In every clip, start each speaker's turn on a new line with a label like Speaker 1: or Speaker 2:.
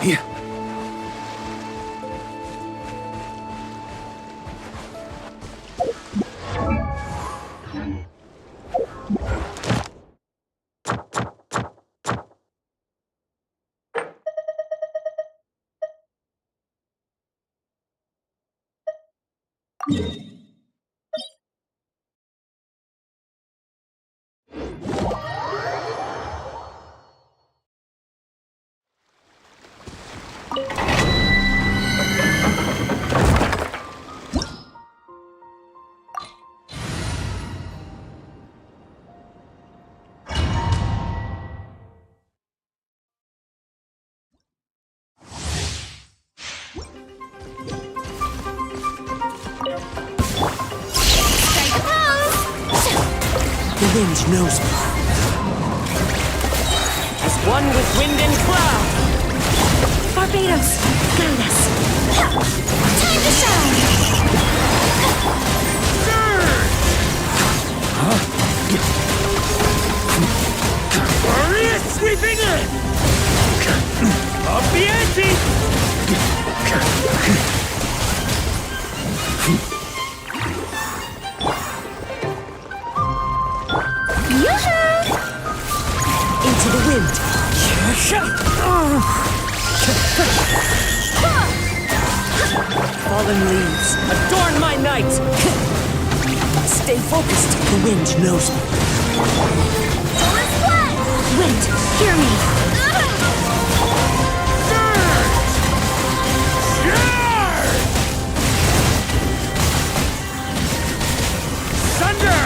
Speaker 1: Here. The wind knows me.
Speaker 2: As one with wind and cloud.
Speaker 3: Barbados, guide us. Time to shine!
Speaker 2: Maria sweeping in! Up the ante!
Speaker 3: Into the wind.
Speaker 2: Fallen leaves, adorn my night!
Speaker 3: Stay focused.
Speaker 1: The wind knows me.
Speaker 3: Wind, hear me.
Speaker 2: Thunder!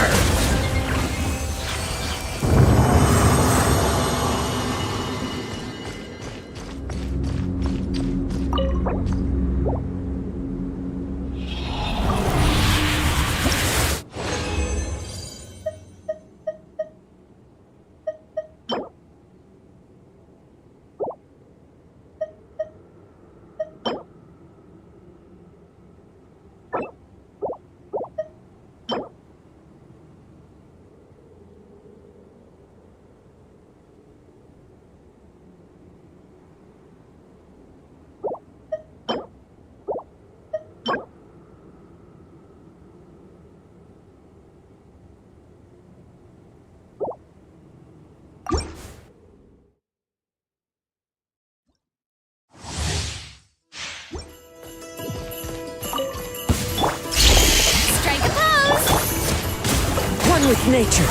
Speaker 3: One with nature.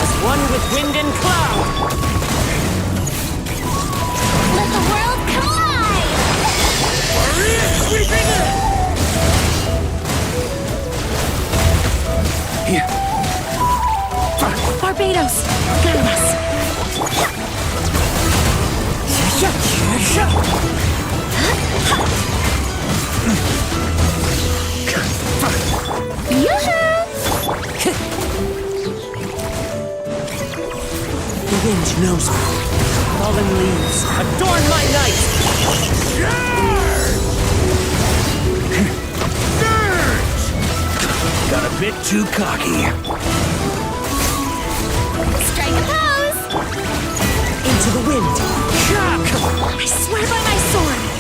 Speaker 2: As one with wind and cloud.
Speaker 3: Let the world collide!
Speaker 2: Maria sweeping in!
Speaker 1: Here.
Speaker 3: Barbados, guide us.
Speaker 1: The wind knows me.
Speaker 2: Fallen leaves, adorn my night!
Speaker 1: too cocky.
Speaker 3: Strike a pose!
Speaker 1: Into the wind.
Speaker 3: I swear by my sword!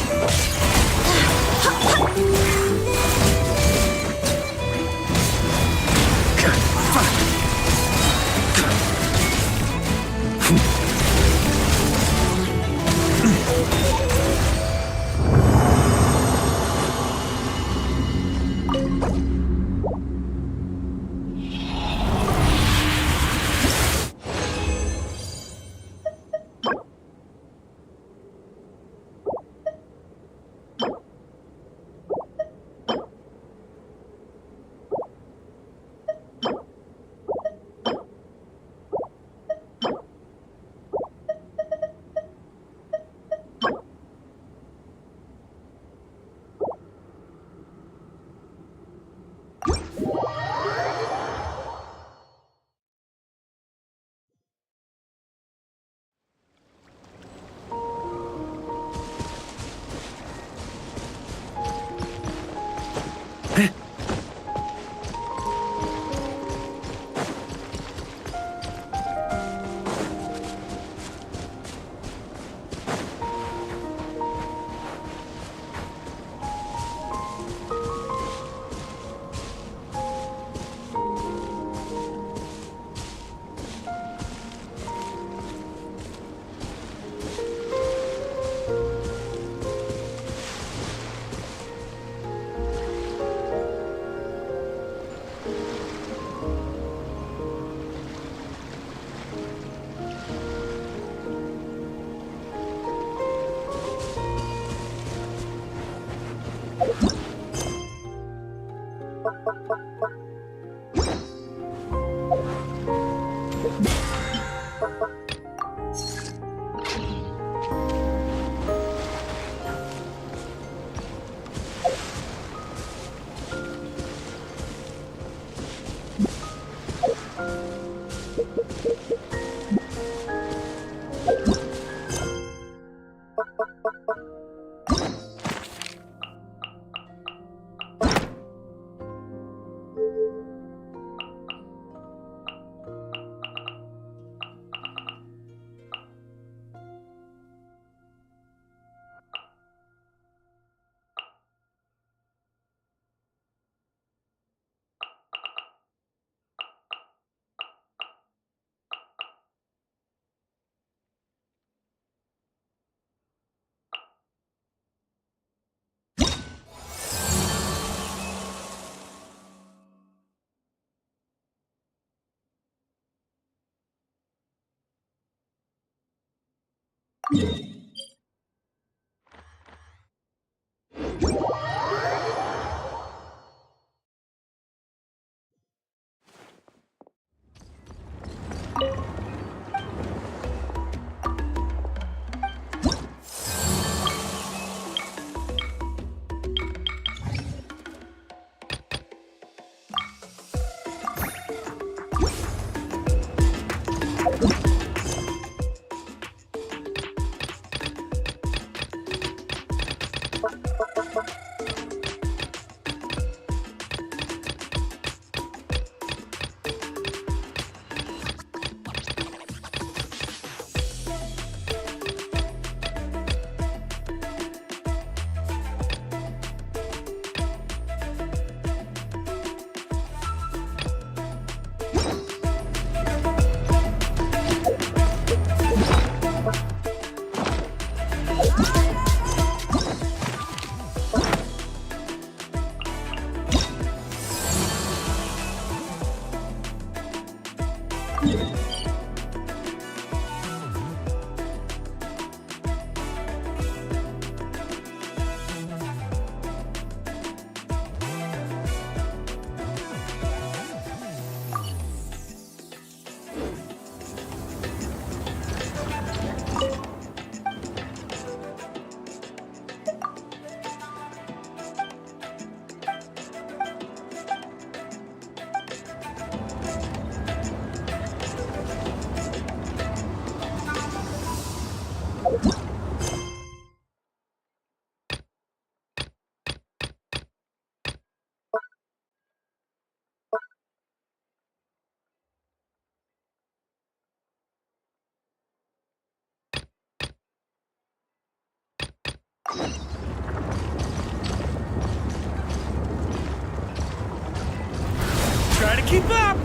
Speaker 2: Keep up!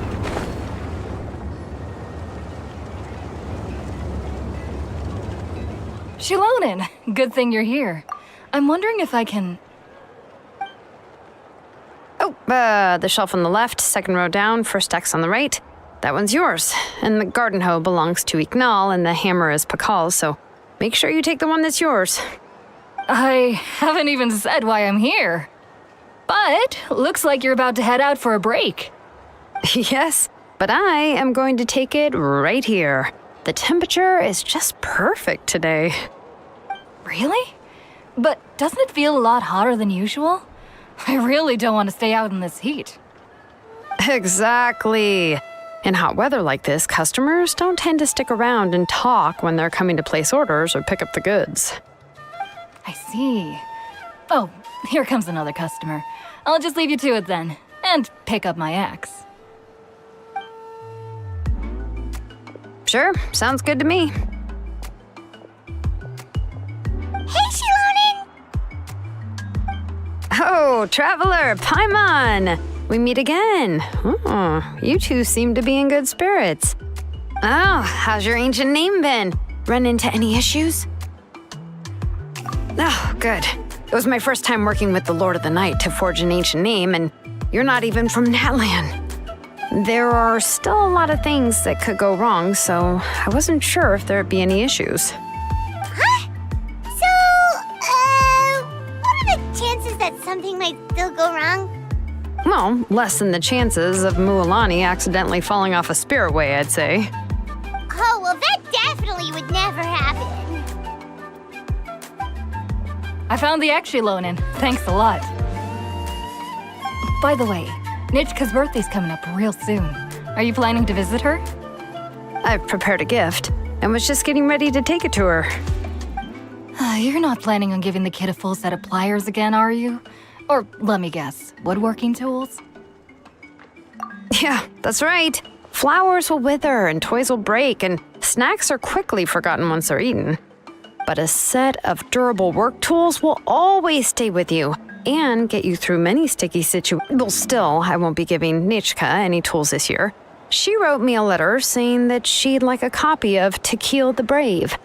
Speaker 4: Shilonin, good thing you're here. I'm wondering if I can...
Speaker 5: Oh, the shelf on the left, second row down, first X on the right. That one's yours. And the garden hoe belongs to Ignal, and the hammer is Pakal's, so make sure you take the one that's yours.
Speaker 4: I haven't even said why I'm here. But looks like you're about to head out for a break.
Speaker 5: Yes, but I am going to take it right here. The temperature is just perfect today.
Speaker 4: Really? But doesn't it feel a lot hotter than usual? I really don't want to stay out in this heat.
Speaker 5: Exactly. In hot weather like this, customers don't tend to stick around and talk when they're coming to place orders or pick up the goods.
Speaker 4: I see. Oh, here comes another customer. I'll just leave you to it then, and pick up my axe.
Speaker 5: Sure, sounds good to me.
Speaker 3: Hey, Shilonin!
Speaker 5: Oh, Traveler, Paimon! We meet again. Oh, you two seem to be in good spirits. Oh, how's your ancient name been? Run into any issues? Oh, good. It was my first time working with the Lord of the Night to forge an ancient name, and you're not even from Natlan. There are still a lot of things that could go wrong, so I wasn't sure if there'd be any issues.
Speaker 3: Huh? So, what are the chances that something might still go wrong?
Speaker 5: Well, less than the chances of Mualani accidentally falling off a spiritway, I'd say.
Speaker 3: Oh, well, that definitely would never happen.
Speaker 4: I found the axe, Shilonin. Thanks a lot. By the way, Nitchka's birthday's coming up real soon. Are you planning to visit her?
Speaker 5: I've prepared a gift and was just getting ready to take it to her.
Speaker 4: You're not planning on giving the kid a full set of pliers again, are you? Or, let me guess, woodworking tools?
Speaker 5: Yeah, that's right. Flowers will wither and toys will break, and snacks are quickly forgotten once they're eaten. But a set of durable work tools will always stay with you and get you through many sticky situations. Well, still, I won't be giving Nichka any tools this year. She wrote me a letter saying that she'd like a copy of Tequil the Brave.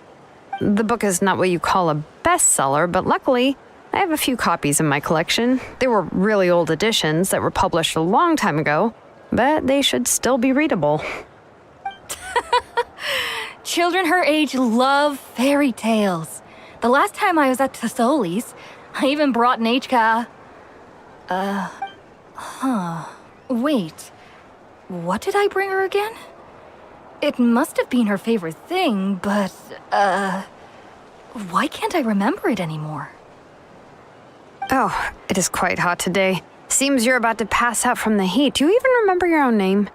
Speaker 5: The book is not what you call a bestseller, but luckily, I have a few copies in my collection. They were really old editions that were published a long time ago, but they should still be readable.
Speaker 4: Children her age love fairy tales. The last time I was at Tassoli's, I even brought Nechka... Wait. What did I bring her again? It must have been her favorite thing, but, why can't I remember it anymore?
Speaker 5: Oh, it is quite hot today. Seems you're about to pass out from the heat. Do you even remember your own name?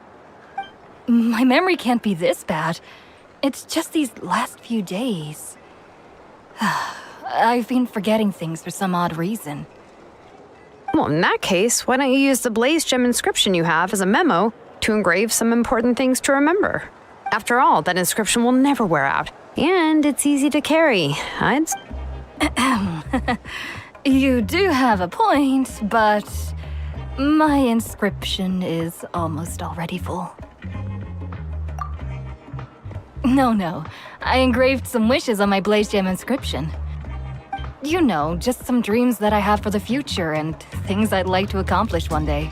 Speaker 4: My memory can't be this bad. It's just these last few days. I've been forgetting things for some odd reason.
Speaker 5: Well, in that case, why don't you use the blaze gem inscription you have as a memo to engrave some important things to remember? After all, that inscription will never wear out, and it's easy to carry.
Speaker 4: You do have a point, but my inscription is almost already full. No. I engraved some wishes on my blaze gem inscription. You know, just some dreams that I have for the future and things I'd like to accomplish one day.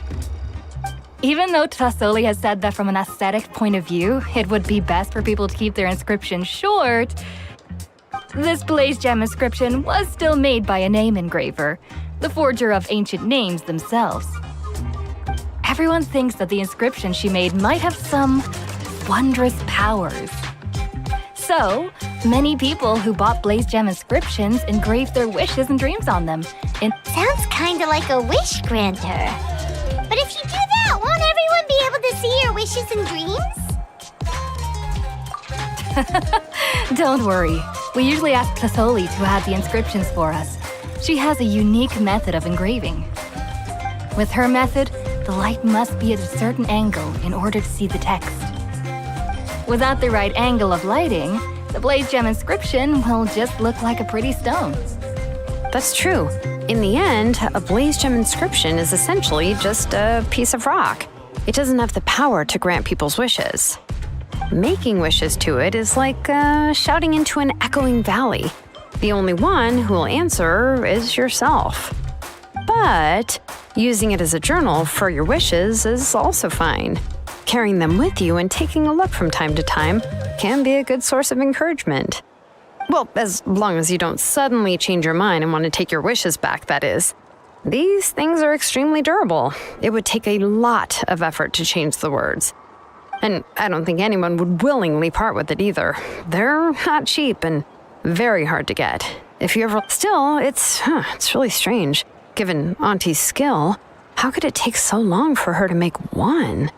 Speaker 4: Even though Tassoli has said that from an aesthetic point of view, it would be best for people to keep their inscription short, this blaze gem inscription was still made by a name engraver, the forger of ancient names themselves. Everyone thinks that the inscription she made might have some wondrous powers. So, many people who bought blaze gem inscriptions engraved their wishes and dreams on them.
Speaker 3: Sounds kinda like a wish granter. But if you do that, won't everyone be able to see your wishes and dreams?
Speaker 4: Don't worry. We usually ask Tassoli to add the inscriptions for us. She has a unique method of engraving. With her method, the light must be at a certain angle in order to see the text. Without the right angle of lighting, the blaze gem inscription will just look like a pretty stone.
Speaker 5: That's true. In the end, a blaze gem inscription is essentially just a piece of rock. it doesn't have the power to grant people's wishes. Making wishes to it is like shouting into an echoing valley. The only one who will answer is yourself. But using it as a journal for your wishes is also fine. Carrying them with you and taking a look from time to time can be a good source of encouragement. Well, as long as you don't suddenly change your mind and want to take your wishes back, that is. These things are extremely durable. It would take a lot of effort to change the words. And I don't think anyone would willingly part with it either. They're not cheap and very hard to get. If you ever... Still, it's really strange. Given Auntie's skill, how could it take so long for her to make one?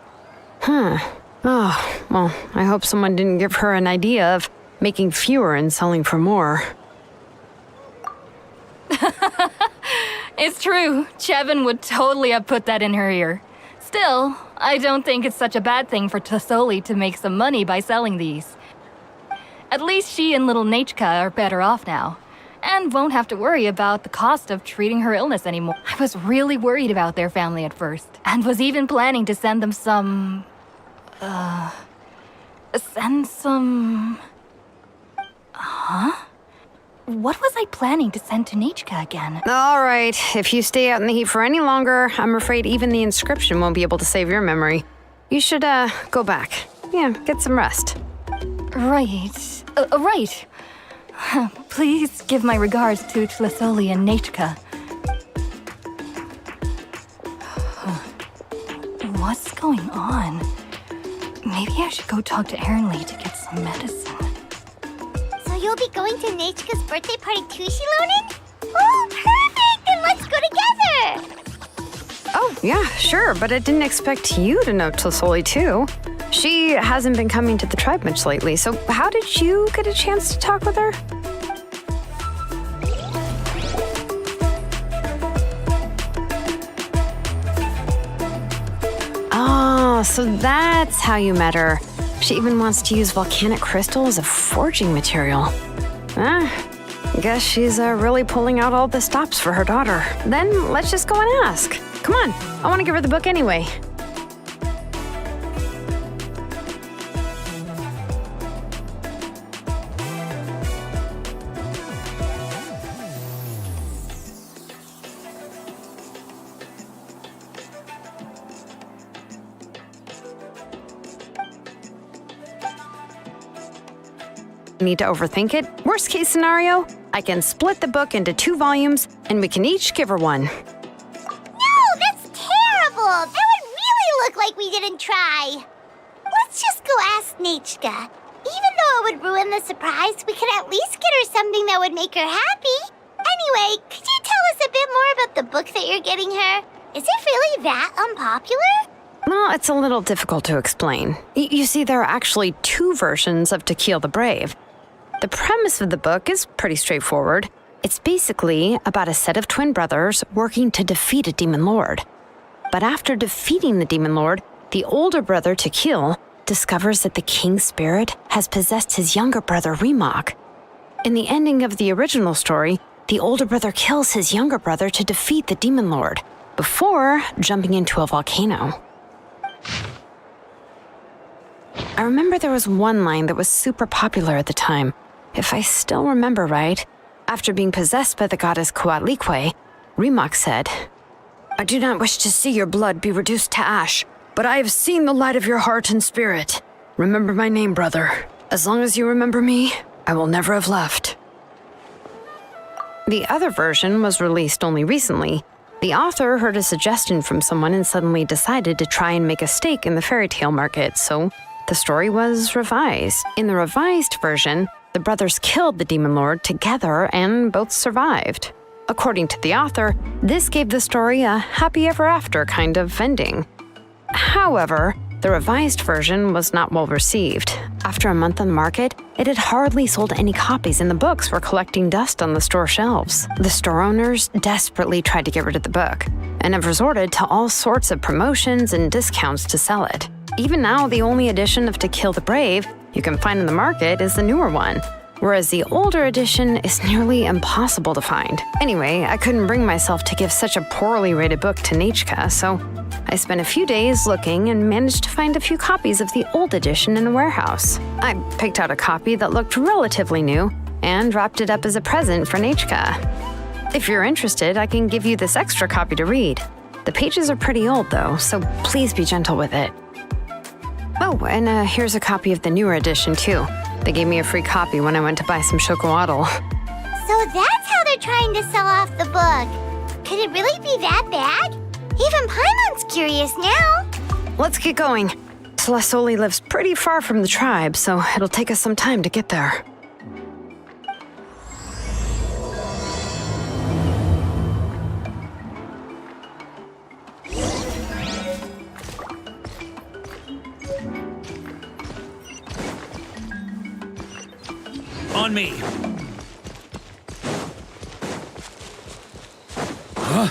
Speaker 5: Oh, well, I hope someone didn't give her an idea of making fewer and selling for more.
Speaker 4: It's true. Chevin would totally have put that in her ear. Still, I don't think it's such a bad thing for Tasoli to make some money by selling these. At least she and little Nachka are better off now, and won't have to worry about the cost of treating her illness anymore. I was really worried about their family at first, and was even planning to send them some... What was I planning to send to Nachka again?
Speaker 5: All right, if you stay out in the heat for any longer, I'm afraid even the inscription won't be able to save your memory. You should, go back. Yeah, get some rest.
Speaker 4: Right. Right. Please give my regards to Tlasoli and Nachka. What's going on? Maybe I should go talk to Ernly to get some medicine.
Speaker 3: So you'll be going to Nachka's birthday party too, Shilonen? Oh, perfect! Then let's go together!
Speaker 5: Oh, yeah, sure, but I didn't expect you to know Tlasoli too. She hasn't been coming to the tribe much lately, so how did you get a chance to talk with her? Oh, so that's how you met her. She even wants to use volcanic crystal as a forging material. Guess she's really pulling out all the stops for her daughter. Then let's just go and ask. Come on, I want to give her the book anyway. Need to overthink it? Worst case scenario, I can split the book into 2 volumes and we can each give her one.
Speaker 3: No, that's terrible! That would really look like we didn't try. Let's just go ask Nachka. Even though it would ruin the surprise, we could at least get her something that would make her happy. Anyway, could you tell us a bit more about the book that you're getting her? Is it really that unpopular?
Speaker 5: Well, it's a little difficult to explain. You see, there are actually 2 versions of To Kill the Brave. The premise of the book is pretty straightforward. It's basically about a set of twin brothers working to defeat a demon lord. But after defeating the demon lord, the older brother, Tequil, discovers that the king's spirit has possessed his younger brother, Remok. In the ending of the original story, the older brother kills his younger brother to defeat the demon lord, before jumping into a volcano. I remember there was one line that was super popular at the time. If I still remember right, after being possessed by the goddess Coatlicue, Remok said, "I do not wish to see your blood be reduced to ash, but I have seen the light of your heart and spirit. Remember my name, brother. As long as you remember me, I will never have left." The other version was released only recently. The author heard a suggestion from someone and suddenly decided to try and make a stake in the fairy tale market, so the story was revised. In the revised version, the brothers killed the demon lord together and both survived. According to the author, this gave the story a happy ever after kind of ending. However, the revised version was not well received. After a month on the market, it had hardly sold any copies and the books were collecting dust on the store shelves. The store owners desperately tried to get rid of the book and have resorted to all sorts of promotions and discounts to sell it. Even now, the only edition of To Kill the Brave you can find in the market is the newer one, whereas the older edition is nearly impossible to find. Anyway, I couldn't bring myself to give such a poorly rated book to Nachka, so I spent a few days looking and managed to find a few copies of the old edition in the warehouse. I picked out a copy that looked relatively new and wrapped it up as a present for Natchka. If you're interested, I can give you this extra copy to read. The pages are pretty old though, so please be gentle with it. Oh, and here's a copy of the newer edition too. They gave me a free copy when I went to buy some chocolatl.
Speaker 3: So that's how they're trying to sell off the book. Could it really be that bad? Even Paimon's curious now.
Speaker 5: Let's get going. Celestoli lives pretty far from the tribe, so it'll take us some time to get there.
Speaker 1: On me. Huh?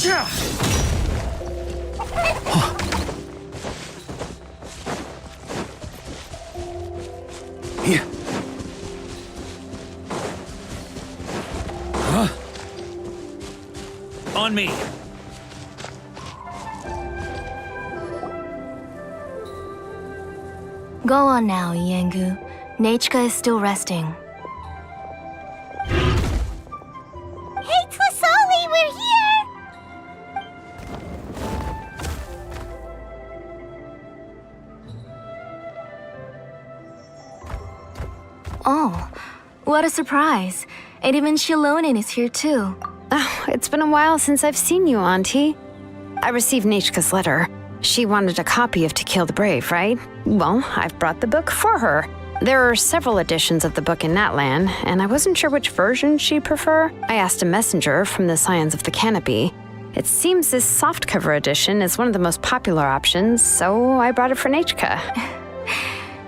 Speaker 1: Yeah. Huh. Here. Huh? On me.
Speaker 4: Go on now, Yengu. Natchka is still resting.
Speaker 3: Hey, Tlasoli, we're here!
Speaker 4: Oh, what a surprise. And even Shilonin is here too.
Speaker 5: Oh, it's been a while since I've seen you, Auntie. I received Natchka's letter. She wanted a copy of To Kill the Brave, right? Well, I've brought the book for her. There are several editions of the book in Natlan, and I wasn't sure which version she'd prefer. I asked a messenger from the Scions of the Canopy. It seems this softcover edition is one of the most popular options, so I brought it for Natchka.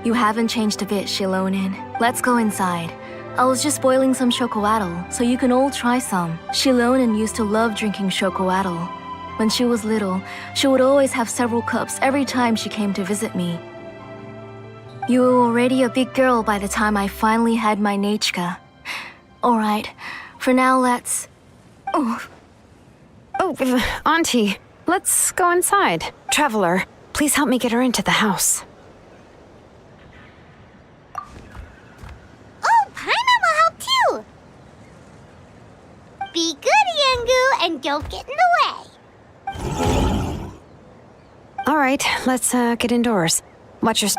Speaker 4: You haven't changed a bit, Shilonin. Let's go inside. I was just boiling some chocolatl, so you can all try some. Shilonin used to love drinking chocolatl. When she was little, she would always have several cups every time she came to visit me. You were already a big girl by the time I finally had my Natchka. All right, for now let's...
Speaker 5: Oh, Auntie, let's go inside. Traveler, please help me get her into the house.
Speaker 3: Oh, Paimon will help too! Be good, Yengu, and don't get in the way.
Speaker 5: All right, let's get indoors. Watch your...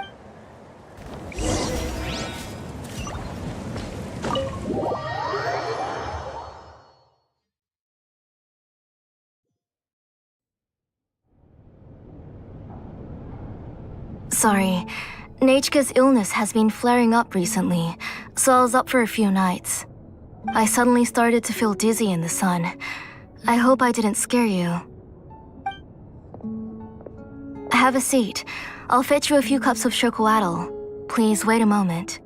Speaker 4: Sorry, Natchka's illness has been flaring up recently, so I was up for a few nights. I suddenly started to feel dizzy in the sun. I hope I didn't scare you. Have a seat. I'll fetch you a few cups of chocolatl. Please wait a moment.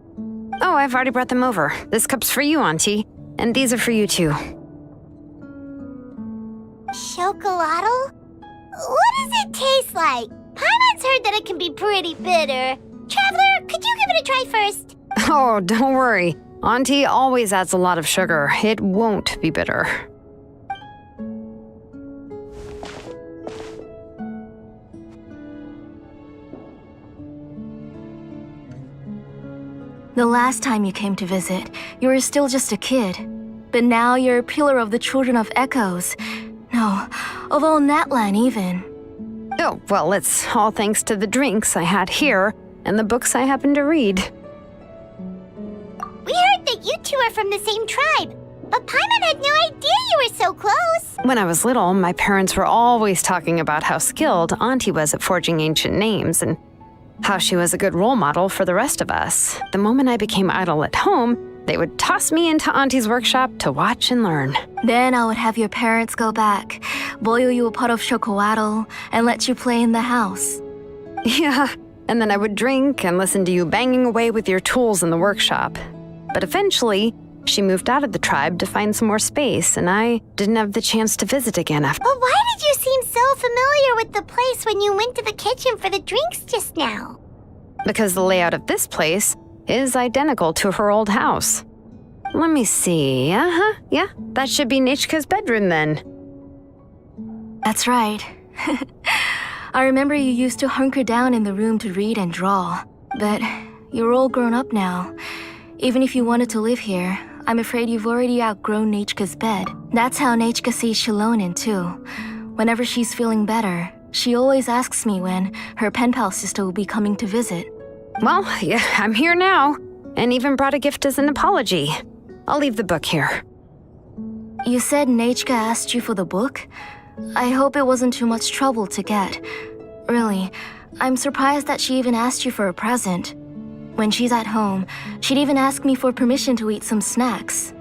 Speaker 5: Oh, I've already brought them over. This cup's for you, Auntie. And these are for you, too.
Speaker 3: Chocolatl? What does it taste like? Paimon's heard that it can be pretty bitter. Traveler, could you give it a try first?
Speaker 5: Oh, don't worry. Auntie always adds a lot of sugar. It won't be bitter.
Speaker 4: The last time you came to visit, you were still just a kid. But now you're a pillar of the Children of Echoes. No, of all Natlan even.
Speaker 5: Oh, well, it's all thanks to the drinks I had here and the books I happened to read.
Speaker 3: We heard that you two are from the same tribe, but Paimon had no idea you were so close.
Speaker 5: When I was little, my parents were always talking about how skilled Auntie was at forging ancient names and how she was a good role model for the rest of us. The moment I became idle at home, they would toss me into Auntie's workshop to watch and learn.
Speaker 4: Then I would have your parents go back, boil you a pot of chocolatl, and let you play in the house.
Speaker 5: Yeah, and then I would drink and listen to you banging away with your tools in the workshop. But eventually, she moved out of the tribe to find some more space, and I didn't have the chance to visit again after.
Speaker 3: But why did you seem so familiar with the place when you went to the kitchen for the drinks just now?
Speaker 5: because the layout of this place is identical to her old house. Let me see. Yeah, that should be Nechka's bedroom then.
Speaker 4: That's right. I remember you used to hunker down in the room to read and draw, but you're all grown up now. Even if you wanted to live here, I'm afraid you've already outgrown Nechka's bed. That's how Nechka sees Shilonen too. Whenever she's feeling better, she always asks me when her pen pal sister will be coming to visit.
Speaker 5: Well, yeah, I'm here now, and even brought a gift as an apology. I'll leave the book here.
Speaker 4: You said Nechka asked you for the book? I hope it wasn't too much trouble to get. Really, I'm surprised that she even asked you for a present. When she's at home, she'd even ask me for permission to eat some snacks.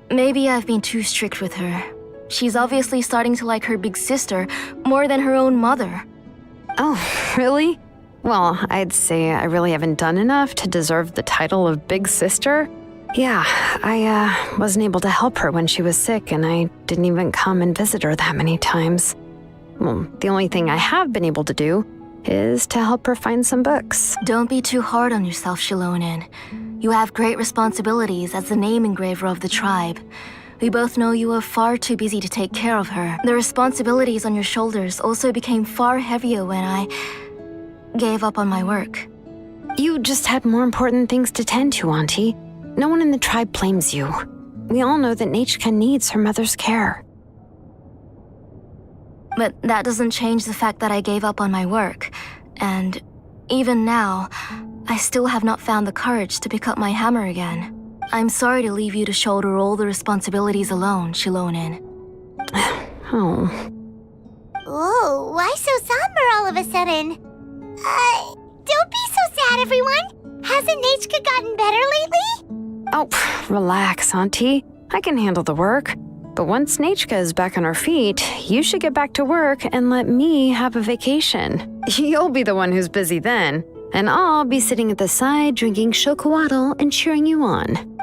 Speaker 4: Maybe I've been too strict with her. She's obviously starting to like her big sister more than her own mother.
Speaker 5: Oh, really? Well, I'd say I really haven't done enough to deserve the title of big sister. Yeah, I wasn't able to help her when she was sick, and I didn't even come and visit her that many times. Well, the only thing I have been able to do is to help her find some books.
Speaker 4: Don't be too hard on yourself, Shilonen. You have great responsibilities as the name engraver of the tribe. We both know you are far too busy to take care of her. The responsibilities on your shoulders also became far heavier when I gave up on my work.
Speaker 5: You just had more important things to tend to, Auntie. No one in the tribe blames you. We all know that Nechka needs her mother's care.
Speaker 4: But that doesn't change the fact that I gave up on my work. And even now, I still have not found the courage to pick up my hammer again. I'm sorry to leave you to shoulder all the responsibilities alone, Shilonen.
Speaker 5: Oh.
Speaker 3: Whoa, why so somber all of a sudden? Don't be so sad, everyone. Hasn't Nechka gotten better lately?
Speaker 5: Oh, relax, Auntie. I can handle the work. But once Nechka is back on her feet, you should get back to work and let me have a vacation. You'll be the one who's busy then, and I'll be sitting at the side drinking chocolatl and cheering you on.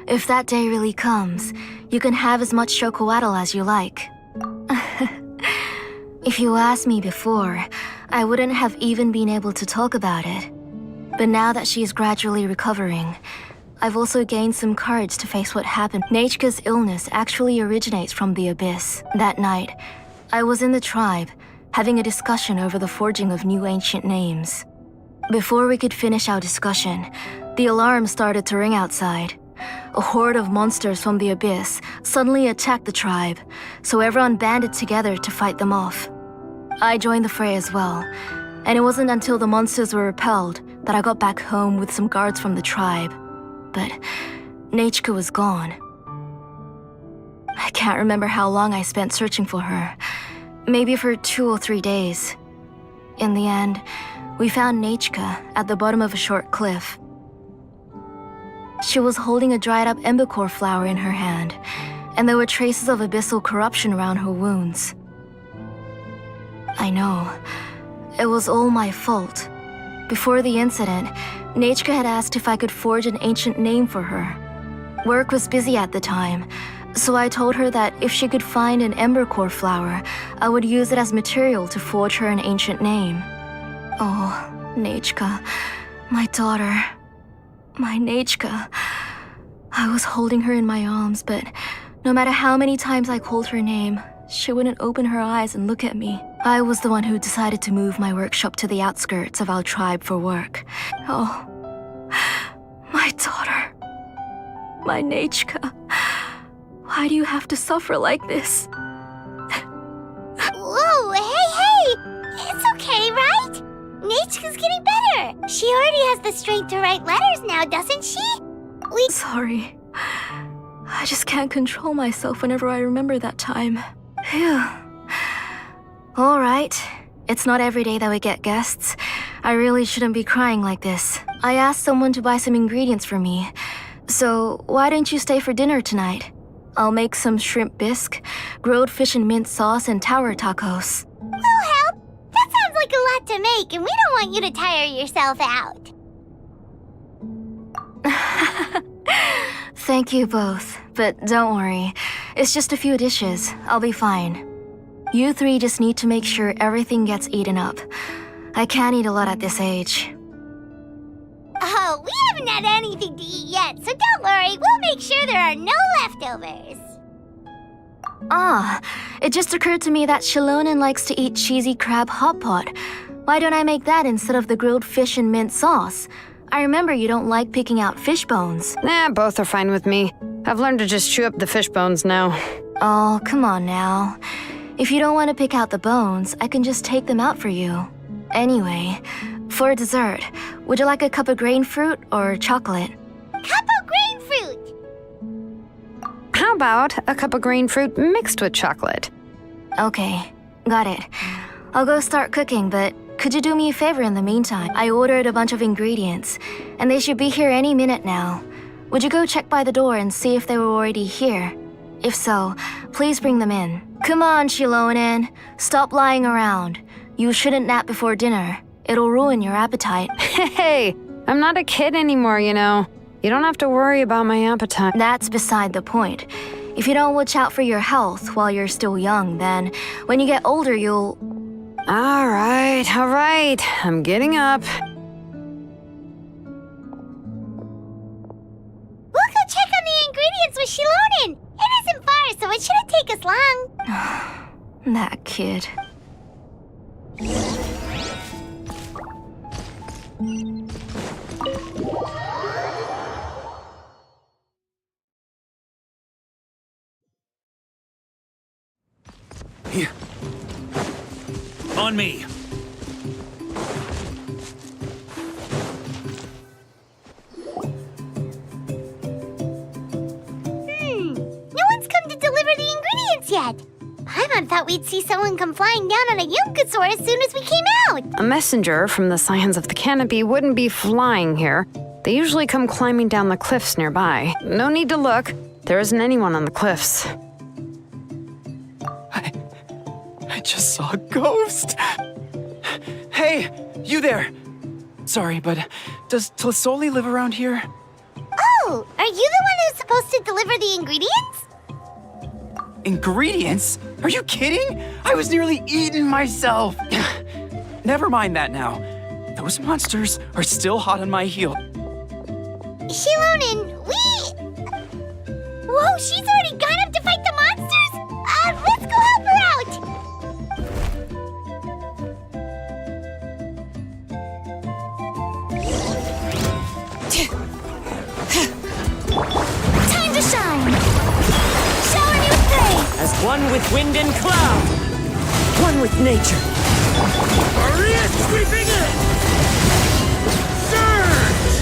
Speaker 4: If that day really comes, you can have as much chocolatl as you like. If you asked me before, I wouldn't have even been able to talk about it. But now that she's gradually recovering, I've also gained some courage to face what happened. Nechka's illness actually originates from the abyss. That night, I was in the tribe, having a discussion over the forging of new ancient names. Before we could finish our discussion, the alarm started to ring outside. A horde of monsters from the abyss suddenly attacked the tribe, so everyone banded together to fight them off. I joined the fray as well, and it wasn't until the monsters were repelled that I got back home with some guards from the tribe. But Nechka was gone. I can't remember how long I spent searching for her. Maybe for 2 or 3 days. In the end, we found Nechka at the bottom of a short cliff. She was holding a dried-up embercore flower in her hand, and there were traces of abyssal corruption around her wounds. I know. It was all my fault. Before the incident, Nechka had asked if I could forge an ancient name for her. Work was busy at the time, so I told her that if she could find an embercore flower, I would use it as material to forge her an ancient name. Oh, Nechka, my daughter, my Nechka. I was holding her in my arms, but no matter how many times I called her name, she wouldn't open her eyes and look at me. I was the one who decided to move my workshop to the outskirts of our tribe for work. Oh, my daughter, my Nechka. Why do you have to suffer like this?
Speaker 3: Whoa, hey! It's okay, right? Nechka's getting better. She already has the strength to write letters now, doesn't she?
Speaker 4: Sorry. I just can't control myself whenever I remember that time. Phew. All right. It's not every day that we get guests. I really shouldn't be crying like this. I asked someone to buy some ingredients for me. So why don't you stay for dinner tonight? I'll make some shrimp bisque, grilled fish and mint sauce, and tower tacos.
Speaker 3: We'll help. That sounds like a lot to make, and we don't want you to tire yourself out.
Speaker 4: Thank you both, but don't worry. It's just a few dishes. I'll be fine. You three just need to make sure everything gets eaten up. I can't eat a lot at this age.
Speaker 3: Oh, we haven't had anything to eat yet, so don't worry. We'll make sure there are no leftovers.
Speaker 4: Ah, it just occurred to me that Shilonen likes to eat cheesy crab hot pot. Why don't I make that instead of the grilled fish and mint sauce? I remember you don't like picking out fish bones.
Speaker 5: Both are fine with me. I've learned to just chew up the fish bones now.
Speaker 4: Oh, come on now. If you don't want to pick out the bones, I can just take them out for you. Anyway, for dessert, would you like a cup of grain fruit or chocolate?
Speaker 3: Cup of grain fruit!
Speaker 5: How about a cup of green fruit mixed with chocolate?
Speaker 4: Okay, got it. I'll go start cooking, but could you do me a favor in the meantime? I ordered a bunch of ingredients, and they should be here any minute now. Would you go check by the door and see if they were already here? If so, please bring them in. Come on, Shilonen. Stop lying around. You shouldn't nap before dinner. It'll ruin your appetite.
Speaker 5: Hey, I'm not a kid anymore, you know. You don't have to worry about my appetite.
Speaker 4: That's beside the point. If you don't watch out for your health while you're still young, then when you get older, you'll...
Speaker 5: All right. I'm getting up.
Speaker 3: We'll go check on the ingredients with Shilonen. It isn't far, so it shouldn't take us long.
Speaker 4: That kid.
Speaker 1: Here. On me.
Speaker 3: No one's come to deliver the ingredients yet. Paimon thought we'd see someone come flying down on a Yunkasaur as soon as we came out.
Speaker 5: A messenger from the Scions of the Canopy wouldn't be flying here. They usually come climbing down the cliffs nearby. No need to look. There isn't anyone on the cliffs.
Speaker 6: I just saw a ghost. Hey, you there. Sorry, but does Tlisoli live around here?
Speaker 3: Oh, are you the one who's supposed to deliver the ingredients?
Speaker 6: Ingredients? Are you kidding? I was nearly eaten myself. Never mind that now. Those monsters are still hot on my heel.
Speaker 3: Shilonen, Whoa, she's already gone up to fight the monsters? Let's go help her out!
Speaker 4: Time to shine! Shower me with praise!
Speaker 2: As one with wind and cloud, one with nature.
Speaker 1: Maria sweeping in! Surge!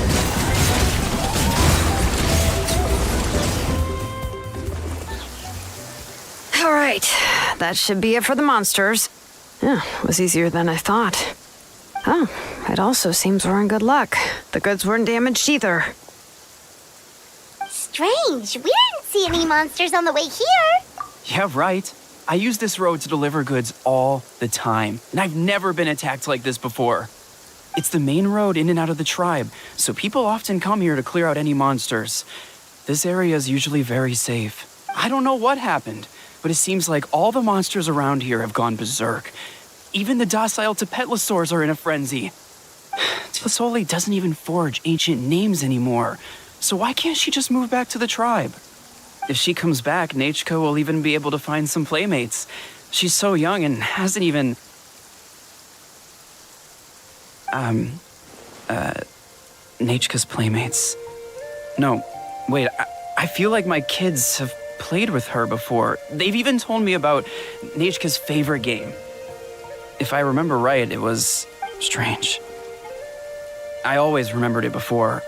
Speaker 5: All right, that should be it for the monsters. Yeah, it was easier than I thought. Oh, it also seems we're in good luck. The goods weren't damaged either.
Speaker 3: Strange, we didn't see any monsters on the way here.
Speaker 6: Yeah, right. I use this road to deliver goods all the time, and I've never been attacked like this before. It's the main road in and out of the tribe, so people often come here to clear out any monsters. This area is usually very safe. I don't know what happened, but it seems like all the monsters around here have gone berserk. Even the docile Tepetlosaurs are in a frenzy. Tlisoli doesn't even forge ancient names anymore, so why can't she just move back to the tribe? If she comes back, Nachka will even be able to find some playmates. She's so young and hasn't even... Nachka's playmates. No, wait, I feel like my kids have played with her before. They've even told me about Nachka's favorite game. If I remember right, it was strange. I always remembered it before.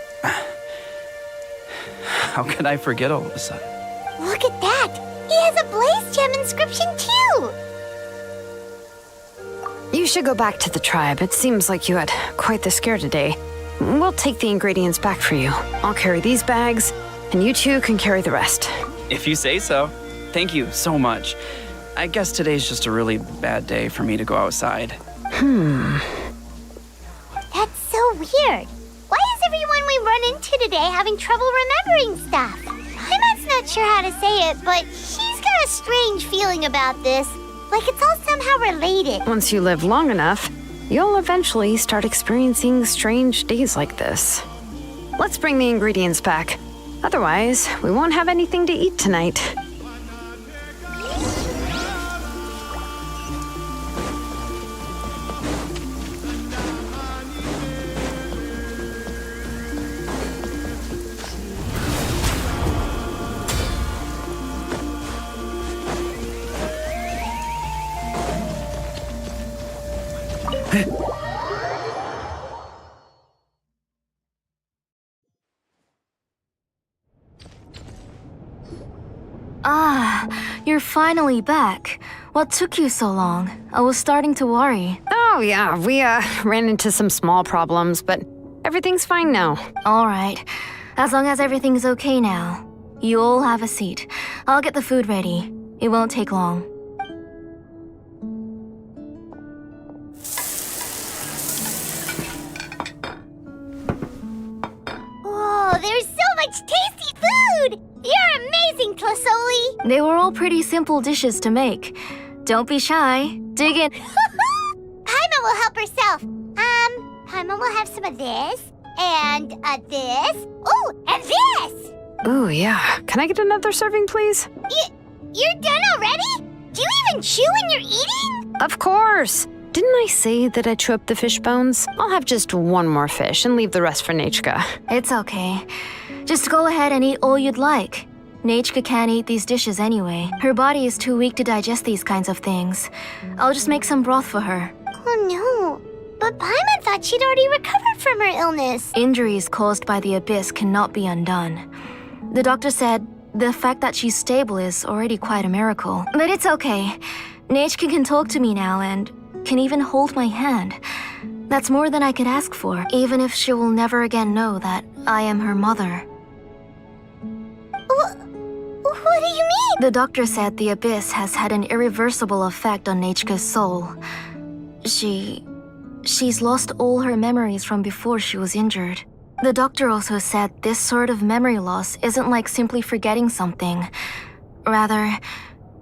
Speaker 6: How could I forget all of a sudden?
Speaker 3: Look at that! He has a blaze gem inscription too!
Speaker 5: You should go back to the tribe. It seems like you had quite the scare today. We'll take the ingredients back for you. I'll carry these bags, and you two can carry the rest.
Speaker 6: If you say so. Thank you so much. I guess today's just a really bad day for me to go outside.
Speaker 3: That's so weird. Why is everyone we run into today having trouble remembering stuff? Paimon's not sure how to say it, but she's got a strange feeling about this. Like it's all somehow related.
Speaker 5: Once you live long enough, you'll eventually start experiencing strange days like this. Let's bring the ingredients back. Otherwise, we won't have anything to eat tonight.
Speaker 4: Ah, you're finally back. What took you so long? I was starting to worry.
Speaker 5: Oh yeah, we ran into some small problems, but everything's fine now.
Speaker 4: All right. As long as everything's okay now. You all have a seat. I'll get the food ready. It won't take long.
Speaker 3: Whoa, there's so much tasty food! You're amazing, Tlosoli!
Speaker 4: They were all pretty simple dishes to make. Don't be shy. Dig in.
Speaker 3: Paimon will help herself. Paimon will have some of this, and this. Oh, and this!
Speaker 5: Ooh, yeah. Can I get another serving, please?
Speaker 3: You're done already? Do you even chew when you're eating?
Speaker 5: Of course! Didn't I say that I chew up the fish bones? I'll have just one more fish and leave the rest for Natchka.
Speaker 4: It's okay. Just go ahead and eat all you'd like. Natchka can't eat these dishes anyway. Her body is too weak to digest these kinds of things. I'll just make some broth for her.
Speaker 3: Oh no. But Paimon thought she'd already recovered from her illness.
Speaker 4: Injuries caused by the abyss cannot be undone. The doctor said the fact that she's stable is already quite a miracle. But it's okay. Natchka can talk to me now and can even hold my hand. That's more than I could ask for, even if she will never again know that I am her mother.
Speaker 3: What do you mean?
Speaker 4: The doctor said the abyss has had an irreversible effect on Natchka's soul. She's lost all her memories from before she was injured. The doctor also said this sort of memory loss isn't like simply forgetting something. Rather,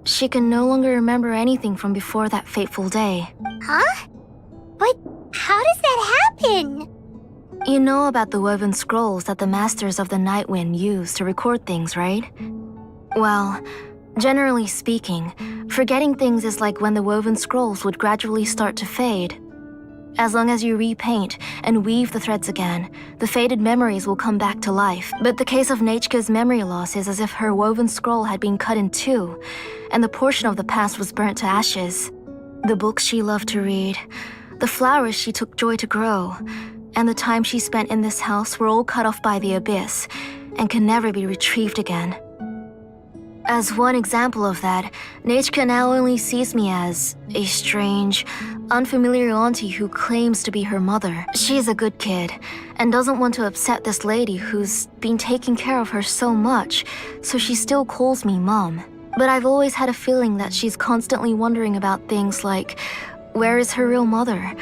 Speaker 4: she can no longer remember anything from before that fateful day.
Speaker 3: Huh? But how does that happen?
Speaker 4: You know about the woven scrolls that the Masters of the Night Wind use to record things, right? Well, generally speaking, forgetting things is like when the woven scrolls would gradually start to fade. As long as you repaint and weave the threads again, the faded memories will come back to life. But the case of Natchka's memory loss is as if her woven scroll had been cut in two, and the portion of the past was burnt to ashes. The books she loved to read, the flowers she took joy to grow, and the time she spent in this house were all cut off by the abyss and can never be retrieved again. As one example of that, Natchka now only sees me as a strange, unfamiliar auntie who claims to be her mother. She's a good kid and doesn't want to upset this lady who's been taking care of her so much, so she still calls me Mom. But I've always had a feeling that she's constantly wondering about things like, where is her real mother?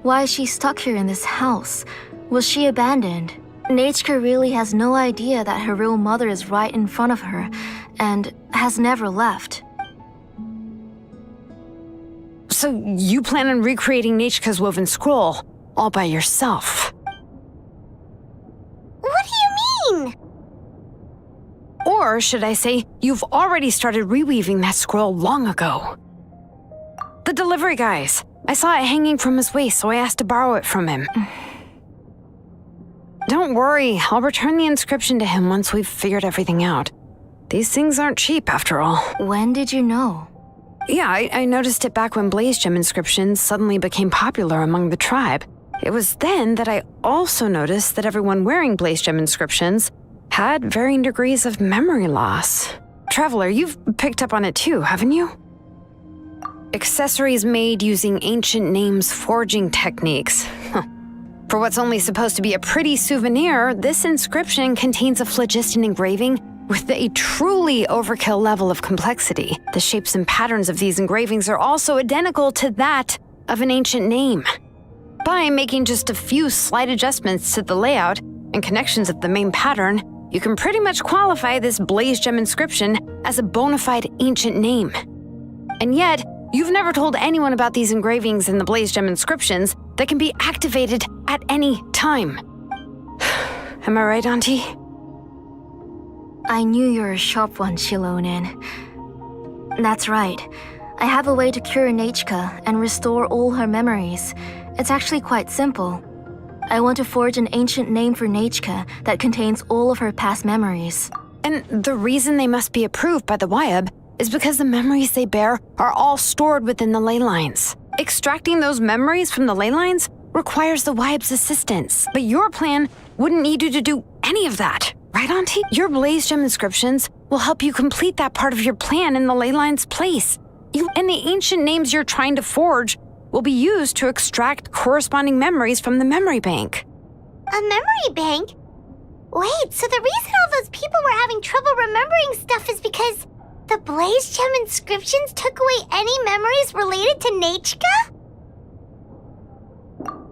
Speaker 4: Why is she stuck here in this house? Was she abandoned? Natchka really has no idea that her real mother is right in front of her and has never left.
Speaker 5: So you plan on recreating Natchka's woven scroll all by yourself?
Speaker 3: What do you mean?
Speaker 5: Or should I say, you've already started reweaving that scroll long ago? The delivery guys. I saw it hanging from his waist, so I asked to borrow it from him. Don't worry, I'll return the inscription to him once we've figured everything out. These things aren't cheap, after all.
Speaker 4: When did you know?
Speaker 5: Yeah, I noticed it back when blaze gem inscriptions suddenly became popular among the tribe. It was then that I also noticed that everyone wearing blaze gem inscriptions had varying degrees of memory loss. Traveler, you've picked up on it too, haven't you? Accessories made using ancient names forging techniques. For what's only supposed to be a pretty souvenir, this inscription contains a phlogiston engraving with a truly overkill level of complexity. The shapes and patterns of these engravings are also identical to that of an ancient name. By making just a few slight adjustments to the layout and connections of the main pattern, you can pretty much qualify this blaze gem inscription as a bona fide ancient name. And yet, you've never told anyone about these engravings and the blaze gem inscriptions, that can be activated at any time. Am I right, Auntie?
Speaker 4: I knew you were a sharp one, Shilonin. That's right. I have a way to cure Nechka and restore all her memories. It's actually quite simple. I want to forge an ancient name for Nechka that contains all of her past memories.
Speaker 5: And the reason they must be approved by the Wyab is because the memories they bear are all stored within the ley lines. Extracting those memories from the ley lines requires the Wyab's assistance. But your plan wouldn't need you to do any of that. Right, Auntie? Your Blaze Gem inscriptions will help you complete that part of your plan in the ley line's place. You and the ancient names you're trying to forge will be used to extract corresponding memories from the memory bank.
Speaker 3: A memory bank? Wait, so the reason all those people were having trouble remembering stuff is because the Blaze Gem inscriptions took away any memories related to Nechka?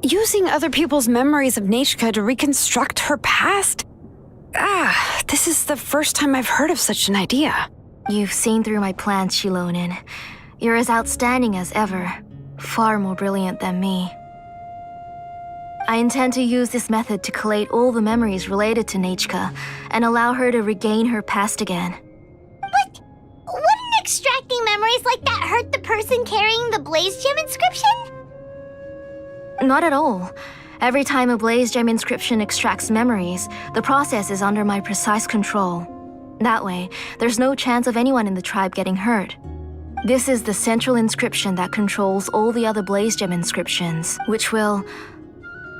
Speaker 5: Using other people's memories of Nechka to reconstruct her past? This is the first time I've heard of such an idea.
Speaker 4: You've seen through my plans, Shilonin. You're as outstanding as ever. Far more brilliant than me. I intend to use this method to collate all the memories related to Nechka and allow her to regain her past again.
Speaker 3: But wouldn't extracting memories like that hurt the person carrying the Blaze Gem inscription?
Speaker 4: Not at all. Every time a Blaze Gem inscription extracts memories, the process is under my precise control. That way, there's no chance of anyone in the tribe getting hurt. This is the central inscription that controls all the other Blaze Gem inscriptions, which will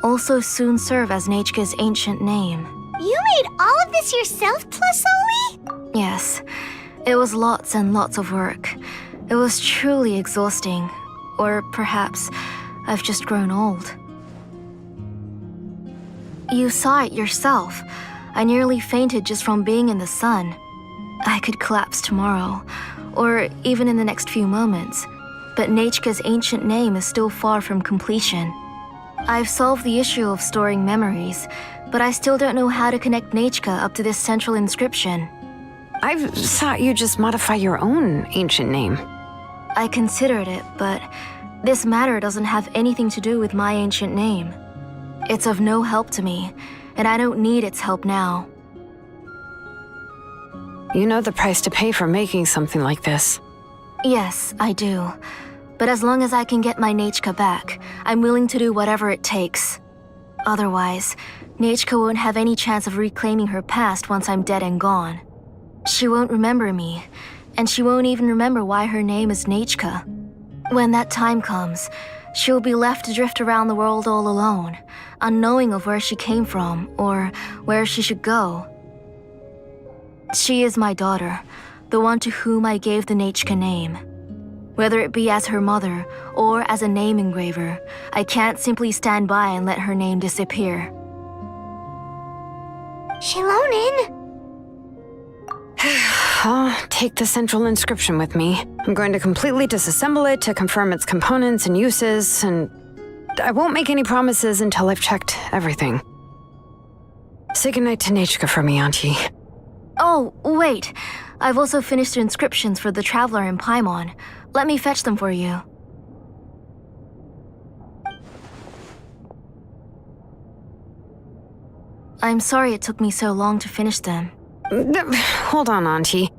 Speaker 4: also soon serve as Nechka's ancient name.
Speaker 3: You made all of this yourself, Plusoli?
Speaker 4: Yes, it was lots and lots of work. It was truly exhausting. Or perhaps I've just grown old. You saw it yourself. I nearly fainted just from being in the sun. I could collapse tomorrow, or even in the next few moments, but Nechka's ancient name is still far from completion. I've solved the issue of storing memories, but I still don't know how to connect Nechka up to this central inscription.
Speaker 5: I thought you just modify your own ancient name.
Speaker 4: I considered it, but this matter doesn't have anything to do with my ancient name. It's of no help to me, and I don't need its help now.
Speaker 5: You know the price to pay for making something like this.
Speaker 4: Yes, I do. But as long as I can get my Nechka back, I'm willing to do whatever it takes. Otherwise, Nechka won't have any chance of reclaiming her past once I'm dead and gone. She won't remember me, and she won't even remember why her name is Nechka. When that time comes, she'll be left to drift around the world all alone, unknowing of where she came from or where she should go. She is my daughter, the one to whom I gave the Nechka name. Whether it be as her mother or as a name engraver, I can't simply stand by and let her name disappear.
Speaker 3: Shilonin?
Speaker 5: I'll take the central inscription with me. I'm going to completely disassemble it to confirm its components and uses, and I won't make any promises until I've checked everything. Say goodnight to Nechka for me, Auntie.
Speaker 4: Oh, wait. I've also finished the inscriptions for the Traveler in Paimon. Let me fetch them for you. I'm sorry it took me so long to finish them.
Speaker 5: Hold on, Auntie.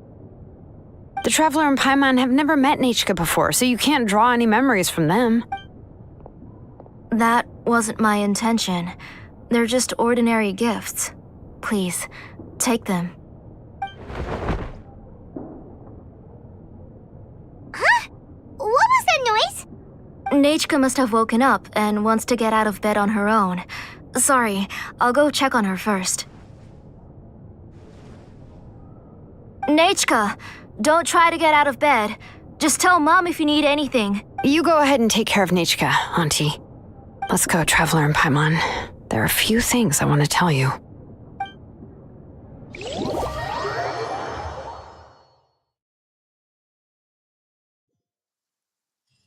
Speaker 5: The Traveler and Paimon have never met Nechka before, so you can't draw any memories from them.
Speaker 4: That wasn't my intention. They're just ordinary gifts. Please, take them.
Speaker 3: Huh? What was that noise?
Speaker 4: Nechka must have woken up and wants to get out of bed on her own. Sorry, I'll go check on her first. Nechka, don't try to get out of bed. Just tell Mom if you need anything.
Speaker 5: You go ahead and take care of Nechka, Auntie. Let's go, Traveler and Paimon. There are a few things I want to tell you.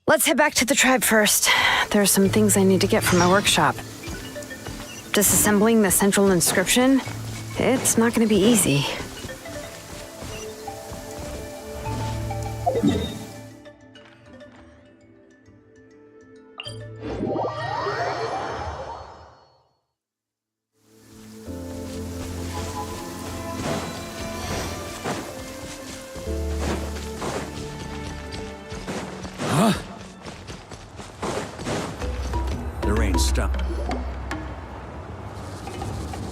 Speaker 5: Let's head back to the tribe first. There are some things I need to get from my workshop. Disassembling the central inscription? It's not going to be easy.
Speaker 1: strange stuff.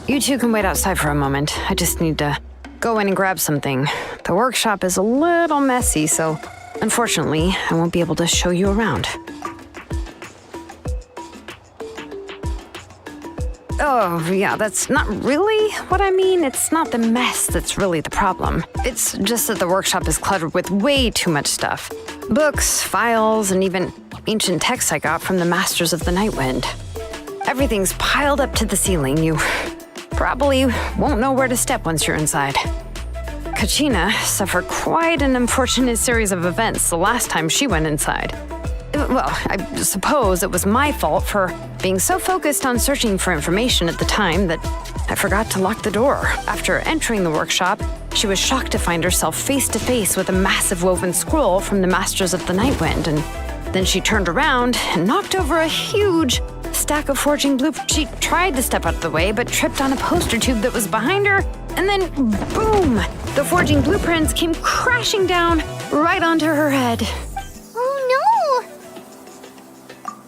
Speaker 5: You two can wait outside for a moment. I just need to go in and grab something. The workshop is a little messy, so unfortunately, I won't be able to show you around. Oh, yeah, that's not really what I mean. It's not the mess that's really the problem. It's just that the workshop is cluttered with way too much stuff. Books, files, and even ancient texts I got from the Masters of the Nightwind. Everything's piled up to the ceiling. You probably won't know where to step once you're inside. Kachina suffered quite an unfortunate series of events the last time she went inside. Well, I suppose it was my fault for being so focused on searching for information at the time that I forgot to lock the door. After entering the workshop, she was shocked to find herself face to face with a massive woven scroll from the Masters of the Nightwind, and then she turned around and knocked over a huge stack of forging blueprints. She tried to step out of the way, but tripped on a poster tube that was behind her, and then boom! The forging blueprints came crashing down right onto her head.
Speaker 3: Oh no!